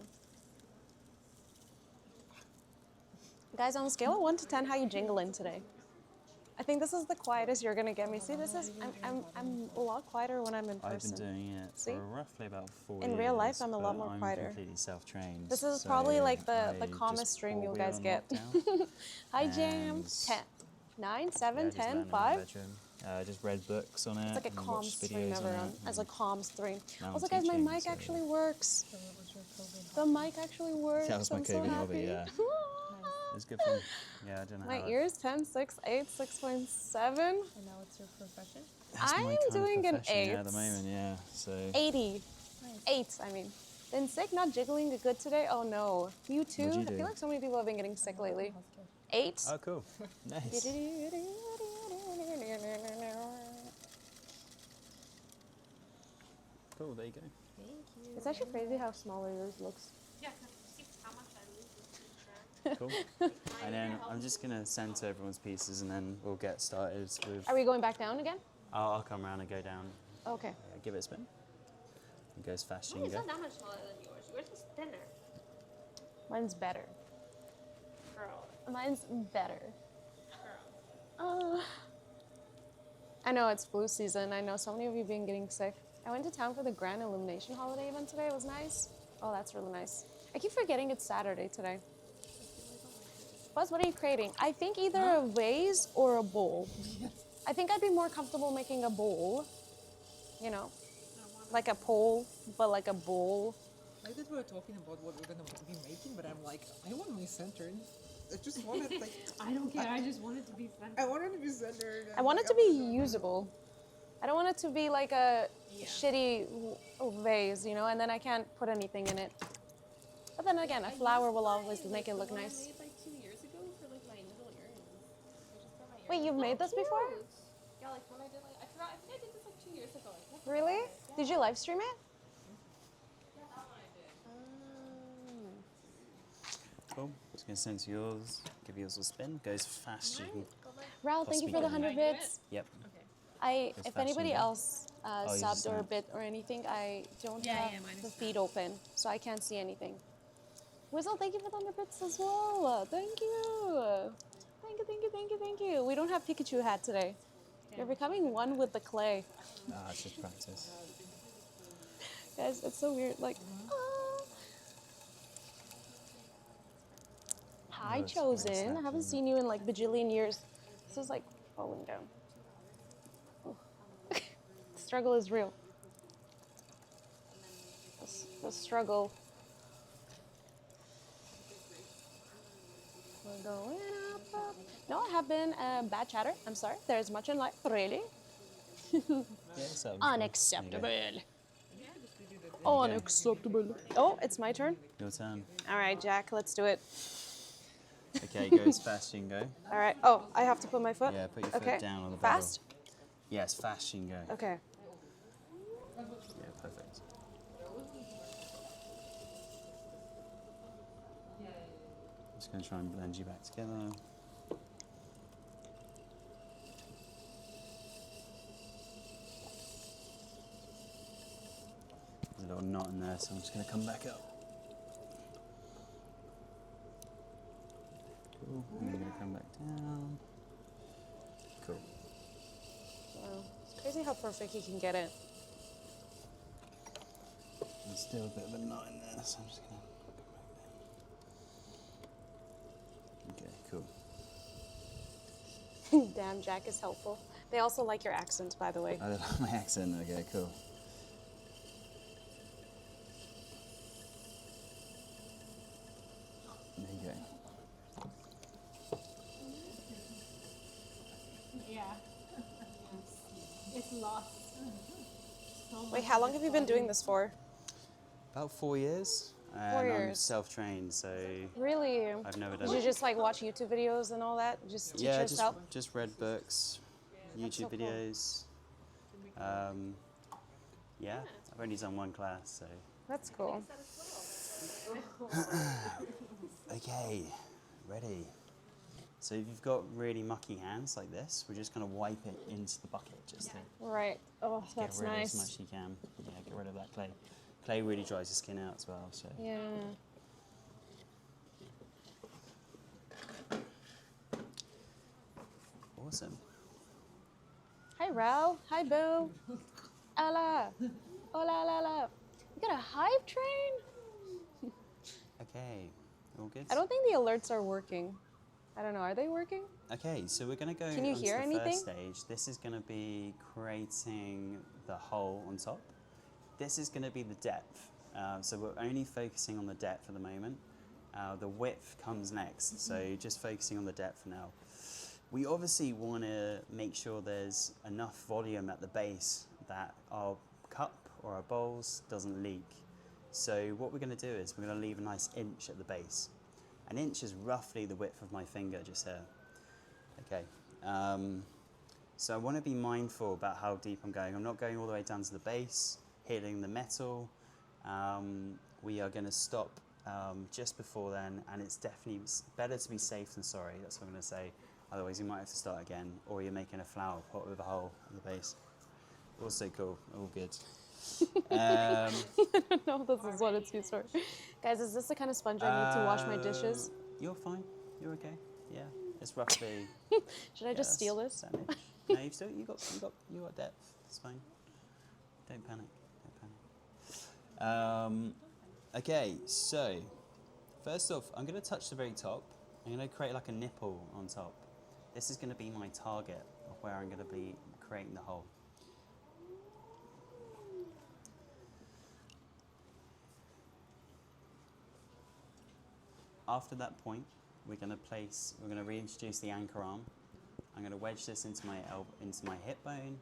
Guys, on a scale of 1 to 10, how you jingling today? I think this is the quietest you're gonna get me. See, this is I'm a lot quieter when I'm in person. I've been doing it See? for roughly about 4 years. In real life, I'm a lot but more I'm quieter. completely self-trained. This is so probably like the I calmest just stream you pour guys beer on get. lockdown. Hi, Jam. And 10, 9, 7, yeah, just 10, learn in my 5. bedroom. Just read books on it. It's like a and calm watched stream videos on everyone. it As a and calm stream. now I'm Also, guys, my teaching, mic so- actually works. The mic actually works. That was my I'm so COVID hobby, happy. yeah. It's good fun. Yeah, I don't know My how ears 10, 6, 8, 6.7. And now it's your profession? That's my I'm kind of doing an profession, 8. yeah, at the moment, yeah. So 80. 8, I mean. Been sick, not jiggling good today? Oh no. You too? What'd you I do? feel like so many people have been getting sick lately. 8. oh, cool, nice. Cool, there you go. It's actually crazy how smaller yours looks. Yeah, because see how much I lose with each Cool. And then I'm just gonna send to everyone's pieces, and then we'll get started with. Are we going back down again? I'll come around and go down. Okay. Give it a spin. It goes fast, Mine is Shingo. not that much smaller than yours. Yours is thinner. Mine's better. Girl. Mine's better. Girl. I know it's flu season. I know so many of you have been getting sick. I went to town for the Grand Illumination holiday event today. It was nice. Oh, that's really nice. I keep forgetting it's Saturday today. Buzz, what are you creating? I think either a vase or a bowl. I think I'd be more comfortable making a bowl. You know, like a pole, but like a bowl. I thought we were talking about what we're gonna be making, but I'm like, I want my centered. I just want it like. I don't care. I just want it to be centered. I want it to be centered. I want it to be usable. I don't want it to be like a shitty vase, you know, and then I can't put anything in it. But then again, a flower will always make it look nice. I made like 2 years ago for like my little earrings. I just got my Wait, you've made this before? Yeah, like when I did like, I think I did this like 2 years ago. Like, Really? Did you live stream it? Cool. Just gonna send to yours. Give yours a spin. Goes fast. You can. Ral, thank you for the Possibly 100 bits. Yep. If fashion anybody day. else you subbed just or snapped. bit or anything, I don't Yeah, have yeah, mine is the feed open, so I can't see anything. Whistle, thank you for the 100 bits as well. Thank you. Thank you, thank you, thank you, thank you. We don't have Pikachu hat today. You're becoming one with the clay. Ah, it's just practice. Guys, it's so weird. Like, Hi, it's very Chosen. I snappy, haven't isn't seen you in like bajillion years. This is like falling down. Oh. The struggle is real. The struggle. We're going up, up. No, I have been bad chatter. I'm sorry. There's much in life, really. Yeah, so Unacceptable. Yeah, just we do that. Unacceptable. Oh, it's my turn. Your turn. All right, Jack, let's do it. Okay, goes fast, Shingo. All right. Oh, I have to put my foot? Yeah, put your foot Okay. down on the barrel. Fast? Yes, fast, Shingo. Okay. Yeah, perfect. Just gonna try and blend you back together. There's a little knot in there, so I'm just gonna come back up. Cool. And you're gonna come back down. Cool. Wow. It's crazy how perfect he can get it. There's still a bit of a knot in there, so I'm just gonna come back down. Okay, cool. Damn, Jack is helpful. They also like your accent, by the way. I don't like my accent. Okay, cool. There you go. Yeah. It's lost. Wait, how long have you been doing this for? About 4 years. 4 And I'm years. self-trained, so Really? I've never Did done you it. just like watch YouTube videos and all that? Just teach Yeah, yourself? just read books, YouTube so cool. videos. Yeah, I've only done one class, so. That's cool. Okay, ready. So if you've got really mucky hands like this, we're just going to wipe it into the bucket just to Right. Oh, get that's rid of nice. as much as you can. Yeah, get rid of that clay. Clay really dries the skin out as well. So Yeah. awesome. Hi, Rao. Hi, Boo. Ella. Hola, la, la. You got a hive train? Okay, all good. I don't think the alerts are working. I don't know. Are they working? Okay, so we're going to go Can you onto hear the anything? first stage. This is going to be creating the hole on top. This is going to be the depth. So we're only focusing on the depth at the moment. The width comes next, so just focusing on the depth for now. We obviously want to make sure there's enough volume at the base that our cup or our bowls doesn't leak. So what we're going to do is we're going to leave a nice inch at the base. An inch is roughly the width of my finger just here. Okay, so I want to be mindful about how deep I'm going. I'm not going all the way down to the base, hitting the metal. We are going to stop just before then, and it's definitely better to be safe than sorry. That's what I'm going to say. Otherwise, you might have to start again, or you're making a flower pot with a hole in the base. Also cool, all good. I don't know if this is what it's used for. Guys, is this the kind of sponge I need to wash my dishes? You're fine. You're okay. Yeah, it's roughly. Should I just steal this? That inch. No, you got depth. It's fine. Don't panic. Don't panic. Okay, so first off, I'm going to touch the very top. I'm going to create like a nipple on top. This is going to be my target of where I'm going to be creating the hole. After that point, we're going to reintroduce the anchor arm. I'm going to wedge this into my hip bone,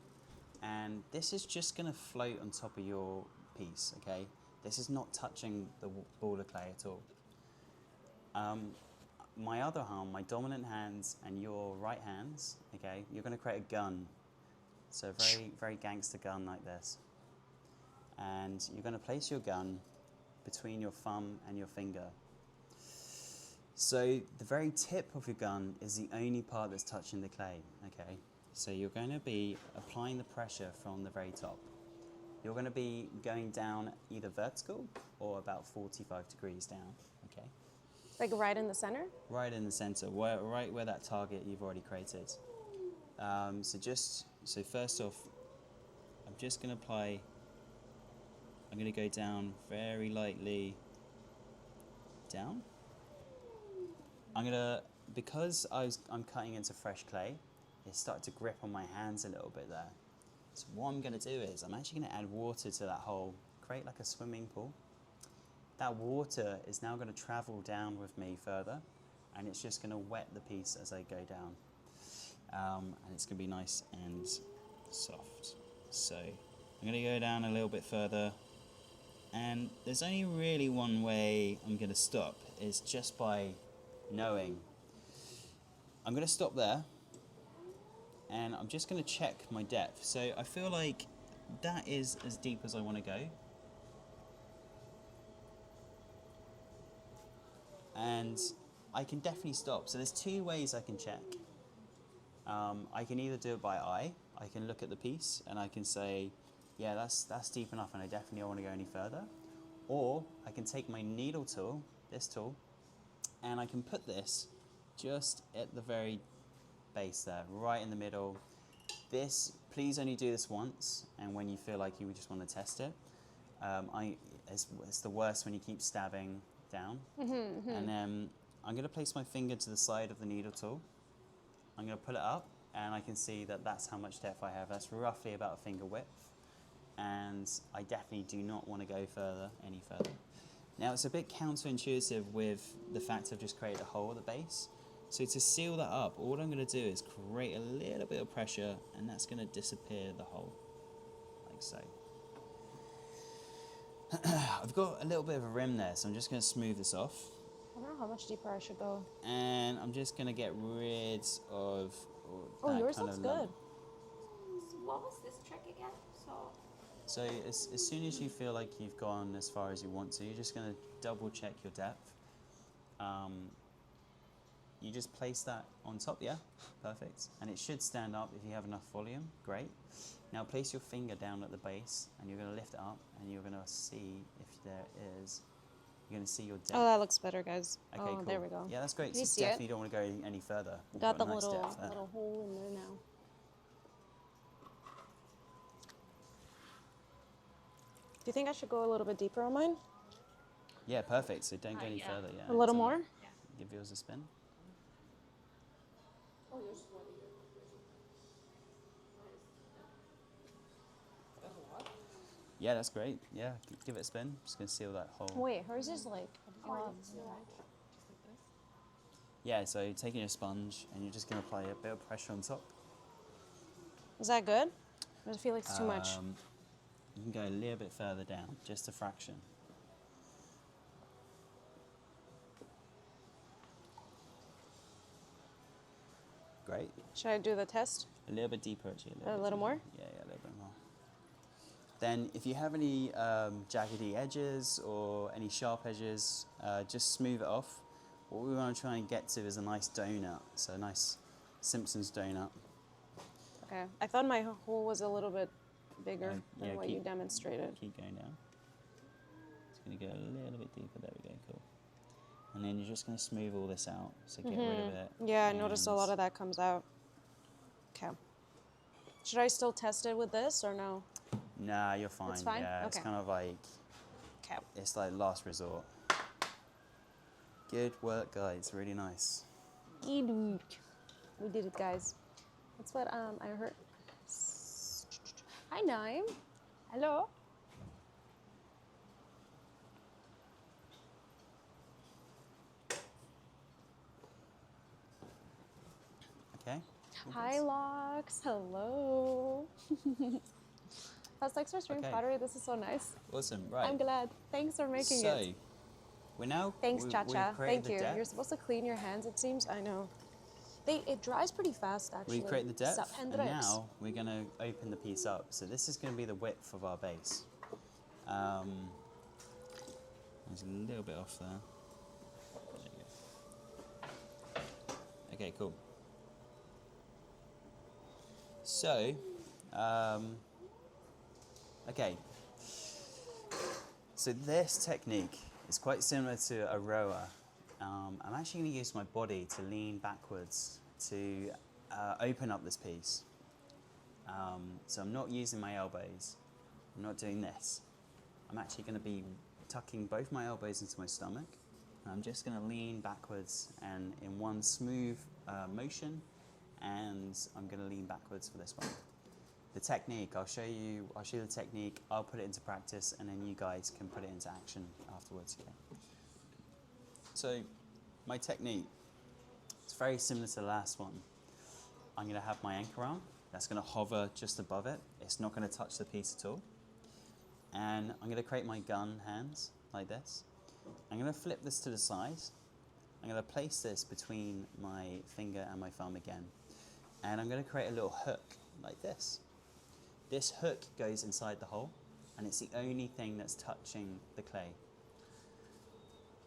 and this is just going to float on top of your piece, okay? This is not touching the ball of clay at all. My other arm, my dominant hands and your right hands, okay, you're going to create a gun. So very, very gangster gun like this. And you're going to place your gun between your thumb and your finger. So the very tip of your gun is the only part that's touching the clay, okay? So you're going to be applying the pressure from the very top. You're going to be going down either vertical or about 45 degrees down, okay? Like right in the center? Right in the center, right where that target you've already created. So first off, I'm just going to apply, I'm going to go down very lightly down. Because I'm cutting into fresh clay, it started to grip on my hands a little bit there. So what I'm going to do is I'm actually going to add water to that hole, create like a swimming pool. That water is now going to travel down with me further, and it's just going to wet the piece as I go down. And it's going to be nice and soft. So I'm going to go down a little bit further, and there's only really one way I'm going to stop, is just by knowing. I'm going to stop there, and I'm just going to check my depth. So I feel like that is as deep as I want to go. And I can definitely stop. So there's two ways I can check. I can either do it by eye. I can look at the piece and I can say, yeah, that's deep enough and I definitely don't want to go any further. Or I can take my needle tool, this tool, and I can put this just at the very base there, right in the middle. Please only do this once, and when you feel like you just want to test it. It's the worst when you keep stabbing down. And then I'm going to place my finger to the side of the needle tool. I'm going to pull it up, and I can see that that's how much depth I have. That's roughly about a finger width. And I definitely do not want to go any further. Now, it's a bit counterintuitive with the fact I've just created a hole at the base. So to seal that up, all I'm going to do is create a little bit of pressure, and that's going to disappear the hole, like so. I've got a little bit of a rim there, so I'm just going to smooth this off. I don't know how much deeper I should go. And I'm just going to get rid of Oh, yours looks good. So what was this trick again? So as soon as you feel like you've gone as far as you want to, you're just going to double check your depth. you just place that on top, yeah? Perfect. And it should stand up if you have enough volume, great. Now place your finger down at the base and you're gonna lift it up and you're gonna see if there is, you're gonna see your depth. Oh, that looks better, guys. Okay, oh, cool. there we go. Yeah, that's great. Can you So see it? definitely don't want to go any further. You've Got the a nice little depth there. little hole in there now. Do you think I should go a little bit deeper on mine? Yeah, perfect. So don't go any further. Yeah. A little it's, more? Give yours a spin. Yeah, that's great. Yeah, give it a spin. Just gonna seal that hole. Wait, hers is like. Yeah, so taking a sponge and you're just gonna apply a bit of pressure on top. Is that good? I feel like it's too much. You can go a little bit further down, just a fraction. Great. Should I do the test? A little bit deeper, actually. A little more? Yeah, a little bit more. Then, if you have any jaggedy edges or any sharp edges, just smooth it off. What we want to try and get to is a nice donut, so a nice Simpsons donut. Okay. I thought my hole was a little bit bigger than yeah, what you demonstrated. Keep going down. It's going to go a little bit deeper. There we go, cool. And then you're just going to smooth all this out, so get rid of it. Yeah, I noticed a lot of that comes out. Okay. Should I still test it with this or no? Nah, you're fine. It's fine? Yeah, it's Okay. kind of like, Okay. it's like last resort. Good work, guys. Really nice. We did it, guys. That's what I heard. Hi, Naim. Hello. Okay. Hi, Locks. Hello. How's Lex for stream Okay. pottery? This is so nice. Awesome. Right. I'm glad. Thanks for making so, it. we're now. Thanks, we've Cha-Cha. created Thank the you. depth. You're supposed to clean your hands, it seems. I know. It dries pretty fast, actually. We create the depth, and Hendrix. now we're going to open the piece up. So this is going to be the width of our base. There's a little bit off there. There you go. Okay, cool. So, okay. So this technique is quite similar to a rower. I'm actually going to use my body to lean backwards to open up this piece. So I'm not using my elbows. I'm not doing this. I'm actually going to be tucking both my elbows into my stomach. I'm just going to lean backwards and in one smooth motion, and I'm going to lean backwards for this one. The technique, I'll show you the technique, I'll put it into practice, and then you guys can put it into action afterwards. Okay? So, my technique, it's very similar to the last one. I'm going to have my anchor arm, that's going to hover just above it. It's not going to touch the piece at all. And I'm going to create my gun hands like this. I'm going to flip this to the side. I'm going to place this between my finger and my thumb again. And I'm going to create a little hook like this. This hook goes inside the hole, and it's the only thing that's touching the clay.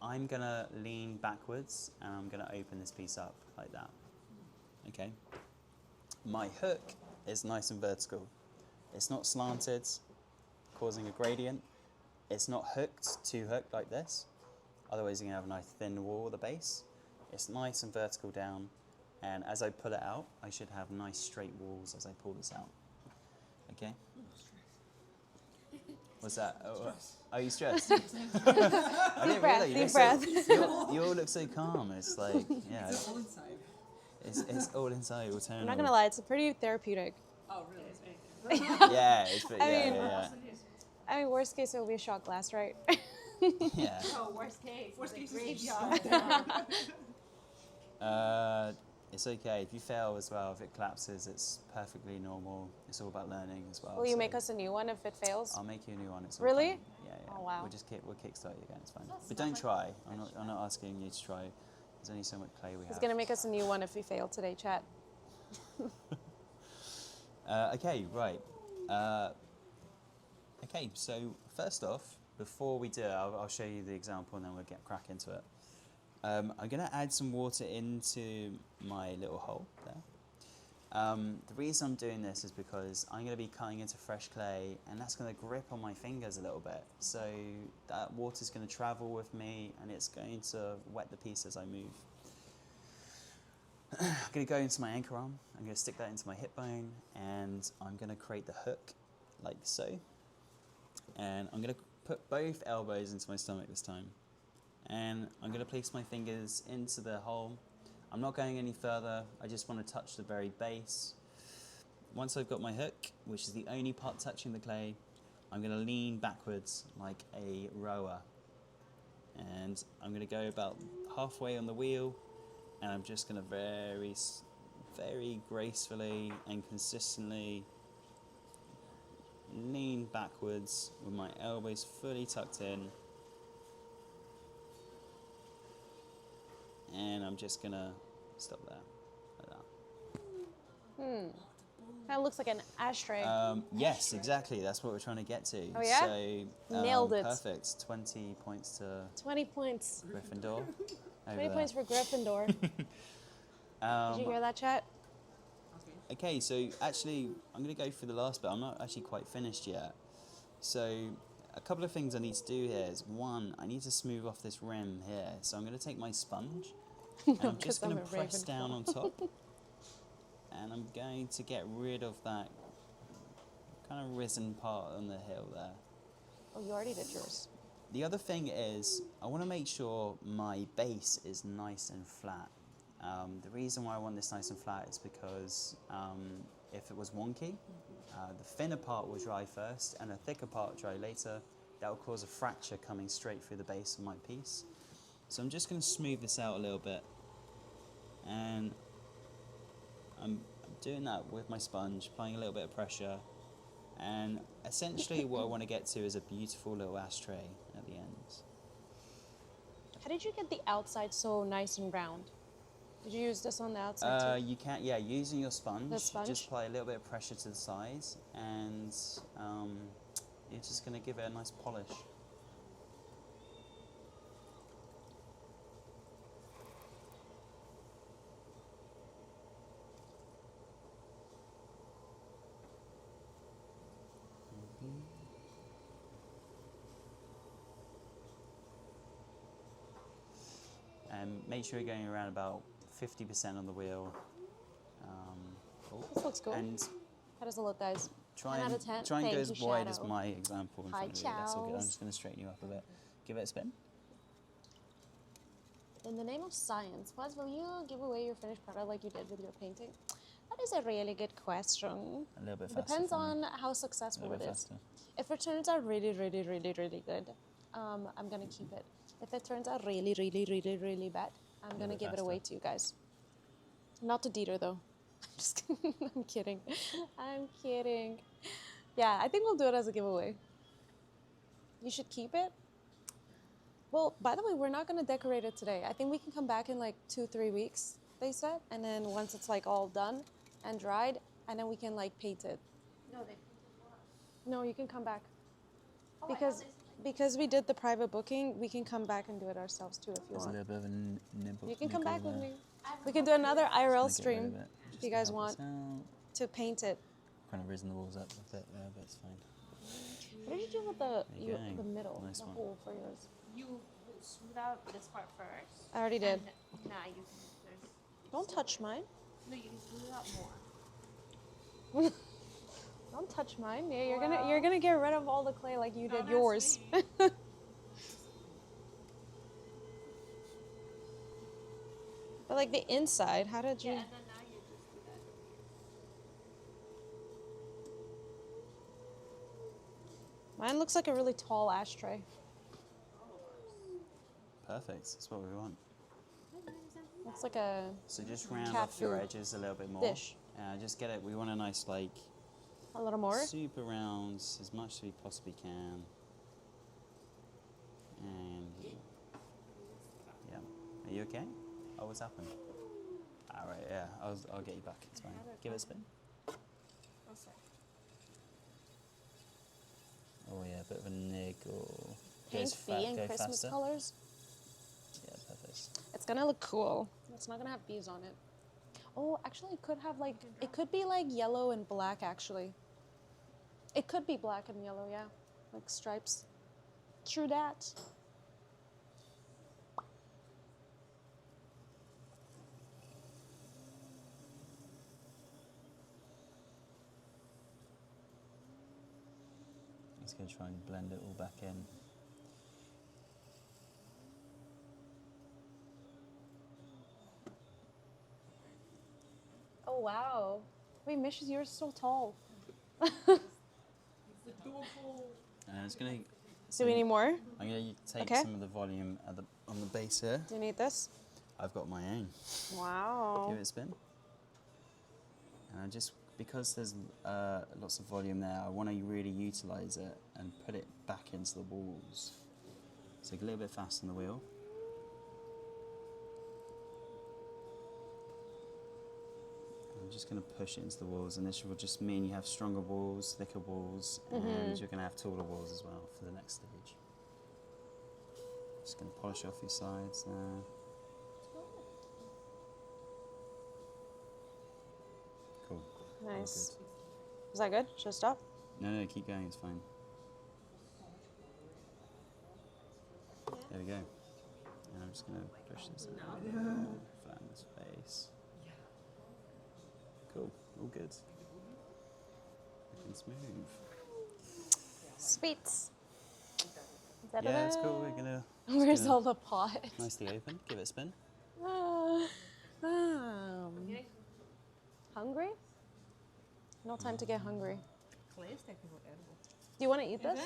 I'm going to lean backwards, and I'm going to open this piece up like that. Okay? My hook is nice and vertical. It's not slanted, causing a gradient. It's not hooked, too hooked like this. Otherwise you're going to have a nice thin wall at the base. It's nice and vertical down, and as I pull it out, I should have nice straight walls as I pull this out. Okay? What's that? Oh, are you stressed? I didn't realize Deep breath. You all look so calm. It's like, yeah. It's all inside. It's all inside. We'll turn I'm not gonna lie, it's pretty therapeutic. Oh, really? Yeah, it's pretty, I mean- yeah. I mean, worst case, it will be a shot glass, right? Yeah. Oh, worst case. Worst the case is graveyard. It's okay. If you fail as well, if it collapses, it's perfectly normal. It's all about learning as well. Will you so make us a new one if it fails? I'll make you a new one. It's all Really? fine. Yeah, yeah. Oh, wow. We'll kickstart you again. It's fine. But don't try. I'm not asking you to try. There's only so much clay we He's have. gonna make us a new one if we fail today, chat. Okay, right. Okay, so first off, before we do it, I'll show you the example and then we'll get crack into it. I'm going to add some water into my little hole there. The reason I'm doing this is because I'm going to be cutting into fresh clay, and that's going to grip on my fingers a little bit. So that water's going to travel with me, and it's going to wet the piece as I move. I'm going to go into my anchor arm. I'm going to stick that into my hip bone, and I'm going to create the hook like so. And I'm going to put both elbows into my stomach this time. And I'm going to place my fingers into the hole. I'm not going any further. I just want to touch the very base. Once I've got my hook, which is the only part touching the clay, I'm going to lean backwards like a rower. And I'm going to go about halfway on the wheel, and I'm just going to very gracefully and consistently lean backwards with my elbows fully tucked in. And I'm just going to stop there, like that. That looks like an ashtray. Yes, exactly. That's what we're trying to get to. Oh, yeah? So, Nailed it. Perfect. 20 points to 20 points. Gryffindor. 20 points for Gryffindor. Did you hear that, chat? Okay, so actually, I'm going to go through the last bit. I'm not actually quite finished yet. So, a couple of things I need to do here is, one, I need to smooth off this rim here. So I'm going to take my sponge, and I'm just going to press down on top. And I'm going to get rid of that kind of risen part on the hill there. Oh, you already did yours. The other thing is, I want to make sure my base is nice and flat. The reason why I want this nice and flat is because if it was wonky, the thinner part will dry first and a thicker part dry later. That will cause a fracture coming straight through the base of my piece. So I'm just going to smooth this out a little bit. And I'm doing that with my sponge, applying a little bit of pressure. And essentially what I want to get to is a beautiful little ashtray at the end. How did you get the outside so nice and round? Did you use this on the outside too? You can, yeah, using your sponge, The sponge? just apply a little bit of pressure to the sides, and you're just going to give it a nice polish. And make sure you're going around about 50% on the wheel. This looks cool. And How does it look, guys? try 10 and, out of 10. try and go Thank as you, wide as Shadow. my example in Hi, front of you. That's all good. I'm Chows. just going to straighten you up a bit. Give it a spin. In the name of science, Fuzz, will you give away your finished product like you did with your painting? That is a really good question. A little bit faster. Depends for me. on how successful A little it bit is. faster. If it turns out really good, I'm gonna keep it. If it turns out really bad, I'm gonna bit give it faster. away to you guys. Not to Dieter though. I'm just kidding. I'm kidding. I'm kidding. Yeah, I think we'll do it as a giveaway. You should keep it. Well, by the way, we're not gonna decorate it today. I think we can come back in like 2-3 weeks, they said, and then once it's like all done and dried, and then we can like paint it. No, they. No, you can come back. Oh, Because we did the private booking, we can come back and do it ourselves too if you There's a want. little bit of a nibble. You can come back with there. me. We can do another IRL Just gonna get rid stream of it, if just you to guys help us want out. to paint it. Kind of risen the walls up a bit there, but it's fine. What did you do with the There you go. the middle, Nice the one. hole for yours? You smooth out this part first. I already did. And, nah, you can. There's. Don't touch mine. No, you can smooth it out more. Don't touch mine. Yeah, you're gonna get rid of all the clay like you No, did that's yours. me. But like the inside, how did you? Yeah, and then now you just do that. Mine looks like a really tall ashtray. Perfect. That's what we want. Looks like a So just round Cat off your food edges a little bit more. dish. Just get it. We want a nice, like, A little more. super round, as much as we possibly can. And yeah, are you okay? Oh, what's happened? All right, yeah, I'll get you back. It's fine. Give it a spin. Oh yeah, a bit of a niggle. Pink fee and go Christmas faster. colors. Yeah, perfect. It's gonna look cool. It's not gonna have bees on it. Oh, actually, it could have like, it could be like yellow and black, actually. It could be black and yellow, yeah. Like stripes. True that. Just going to try and blend it all back in. Oh, wow. Wait, Mish, you're so tall. And it's going to... Do we need more? I'm going to take Okay. some of the volume at on the base here. Do you need this? I've got my own. Wow. Give it a spin. And I just, because there's lots of volume there, I want to really utilise it and put it back into the walls. So a little bit fast on the wheel. I'm just going to push it into the walls, and this will just mean you have stronger walls, thicker walls, and you're going to have taller walls as well for the next stage. Just going to polish off your sides there. Cool. All Nice. good. Is that good? Should I stop? No, keep going, it's fine. There we go. And I'm just going to push this out, flatten this face. Cool, all good. Looking smooth. Sweet. Yeah, it's cool, we're going to... Where's all the pot? Nicely open, give it a spin. Hungry? No time to get hungry. Clay is technically edible. Do you want to eat this?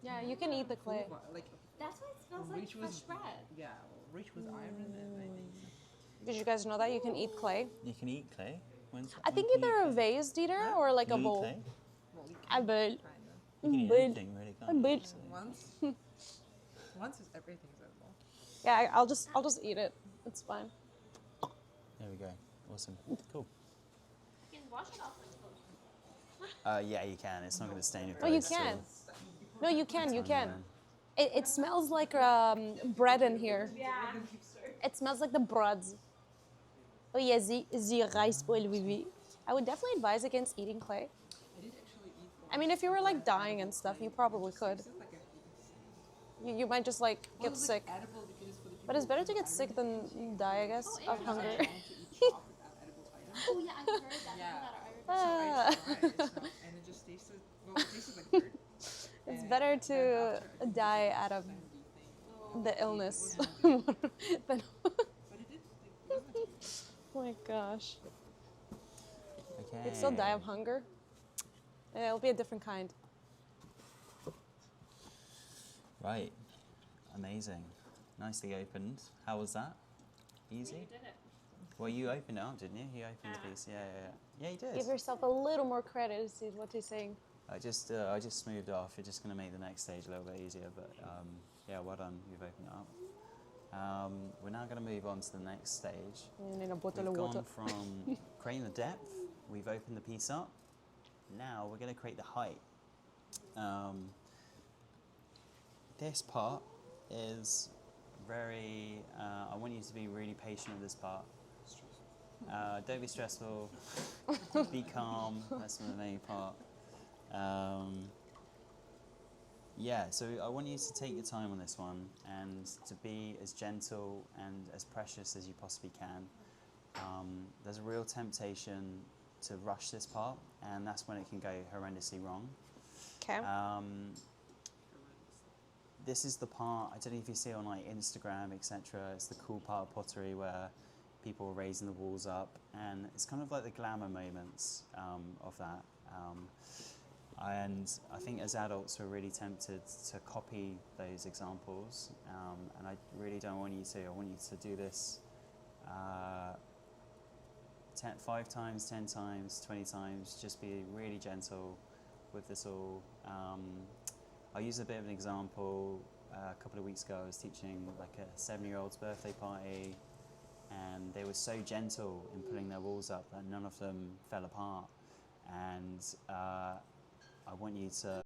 Yeah. Yeah, you can eat the clay. Like, That's why it smells like Rich fresh was bread. yeah, rich with iron and I think. Did you guys know that you can eat clay? You can eat clay. I think either a vase eater or like a bowl. Clay? Well, you I bet. You can eat But- anything, really, can't you? but- So- once is everything's edible. Yeah, I'll just eat it. It's fine. There we go. Awesome. Cool. You can wash it off with clothes. Yeah, you can. It's not going to stain your Oh, clothes. you can. so No, you can. You it's can. fine, It smells like bread in here. Yeah. It smells like the breads. Oh yeah, the rice bowl vivi. I would definitely advise against eating clay. I did actually eat one. I mean, if you were like dying and stuff, you probably could. It's like You might just like get it's sick. like edible because it's for the But it's better to get sick than die, I guess, of hunger. people to eat chocolate edible items. Oh yeah, I heard that. Yeah. People that are So I tried it, and it just tasted, well, it tasted like dirt. It's And better then to after I did die the out of sandy thing, the illness. But it than- did, like, it wasn't too Oh my gosh. Okay. You'd still die of hunger. Yeah, it'll be a different kind. Right. Amazing. Nicely opened. How was that? Easy? You did it. Well, you opened it up, didn't you? You opened the piece. Yeah. Yeah, you did. Give yourself a little more credit, is what he's saying. I just smoothed off. It's just going to make the next stage a little bit easier. But yeah, well done. You've opened it up. We're now going to move on to the next stage. And in a bottle We've of water. gone from creating the depth. We've opened the piece up. Now we're going to create the height. This part is very. I want you to be really patient with this part. Don't be stressful. Be calm. That's the main part. Yeah, so I want you to take your time on this one and to be as gentle and as precious as you possibly can. There's a real temptation to rush this part, and that's when it can go horrendously wrong. Okay. This is the part, I don't know if you see on like Instagram, etc. It's the cool part of pottery where people are raising the walls up, and it's kind of like the glamour moments of that. And I think as adults we're really tempted to copy those examples, and I really don't want you to. I want you to do this 5 times, 10 times, 20 times. Just be really gentle with this all. I'll use a bit of an example. A couple of weeks ago I was teaching like a 7-year-old's birthday party, and they were so gentle in putting their walls up that none of them fell apart. And I want you to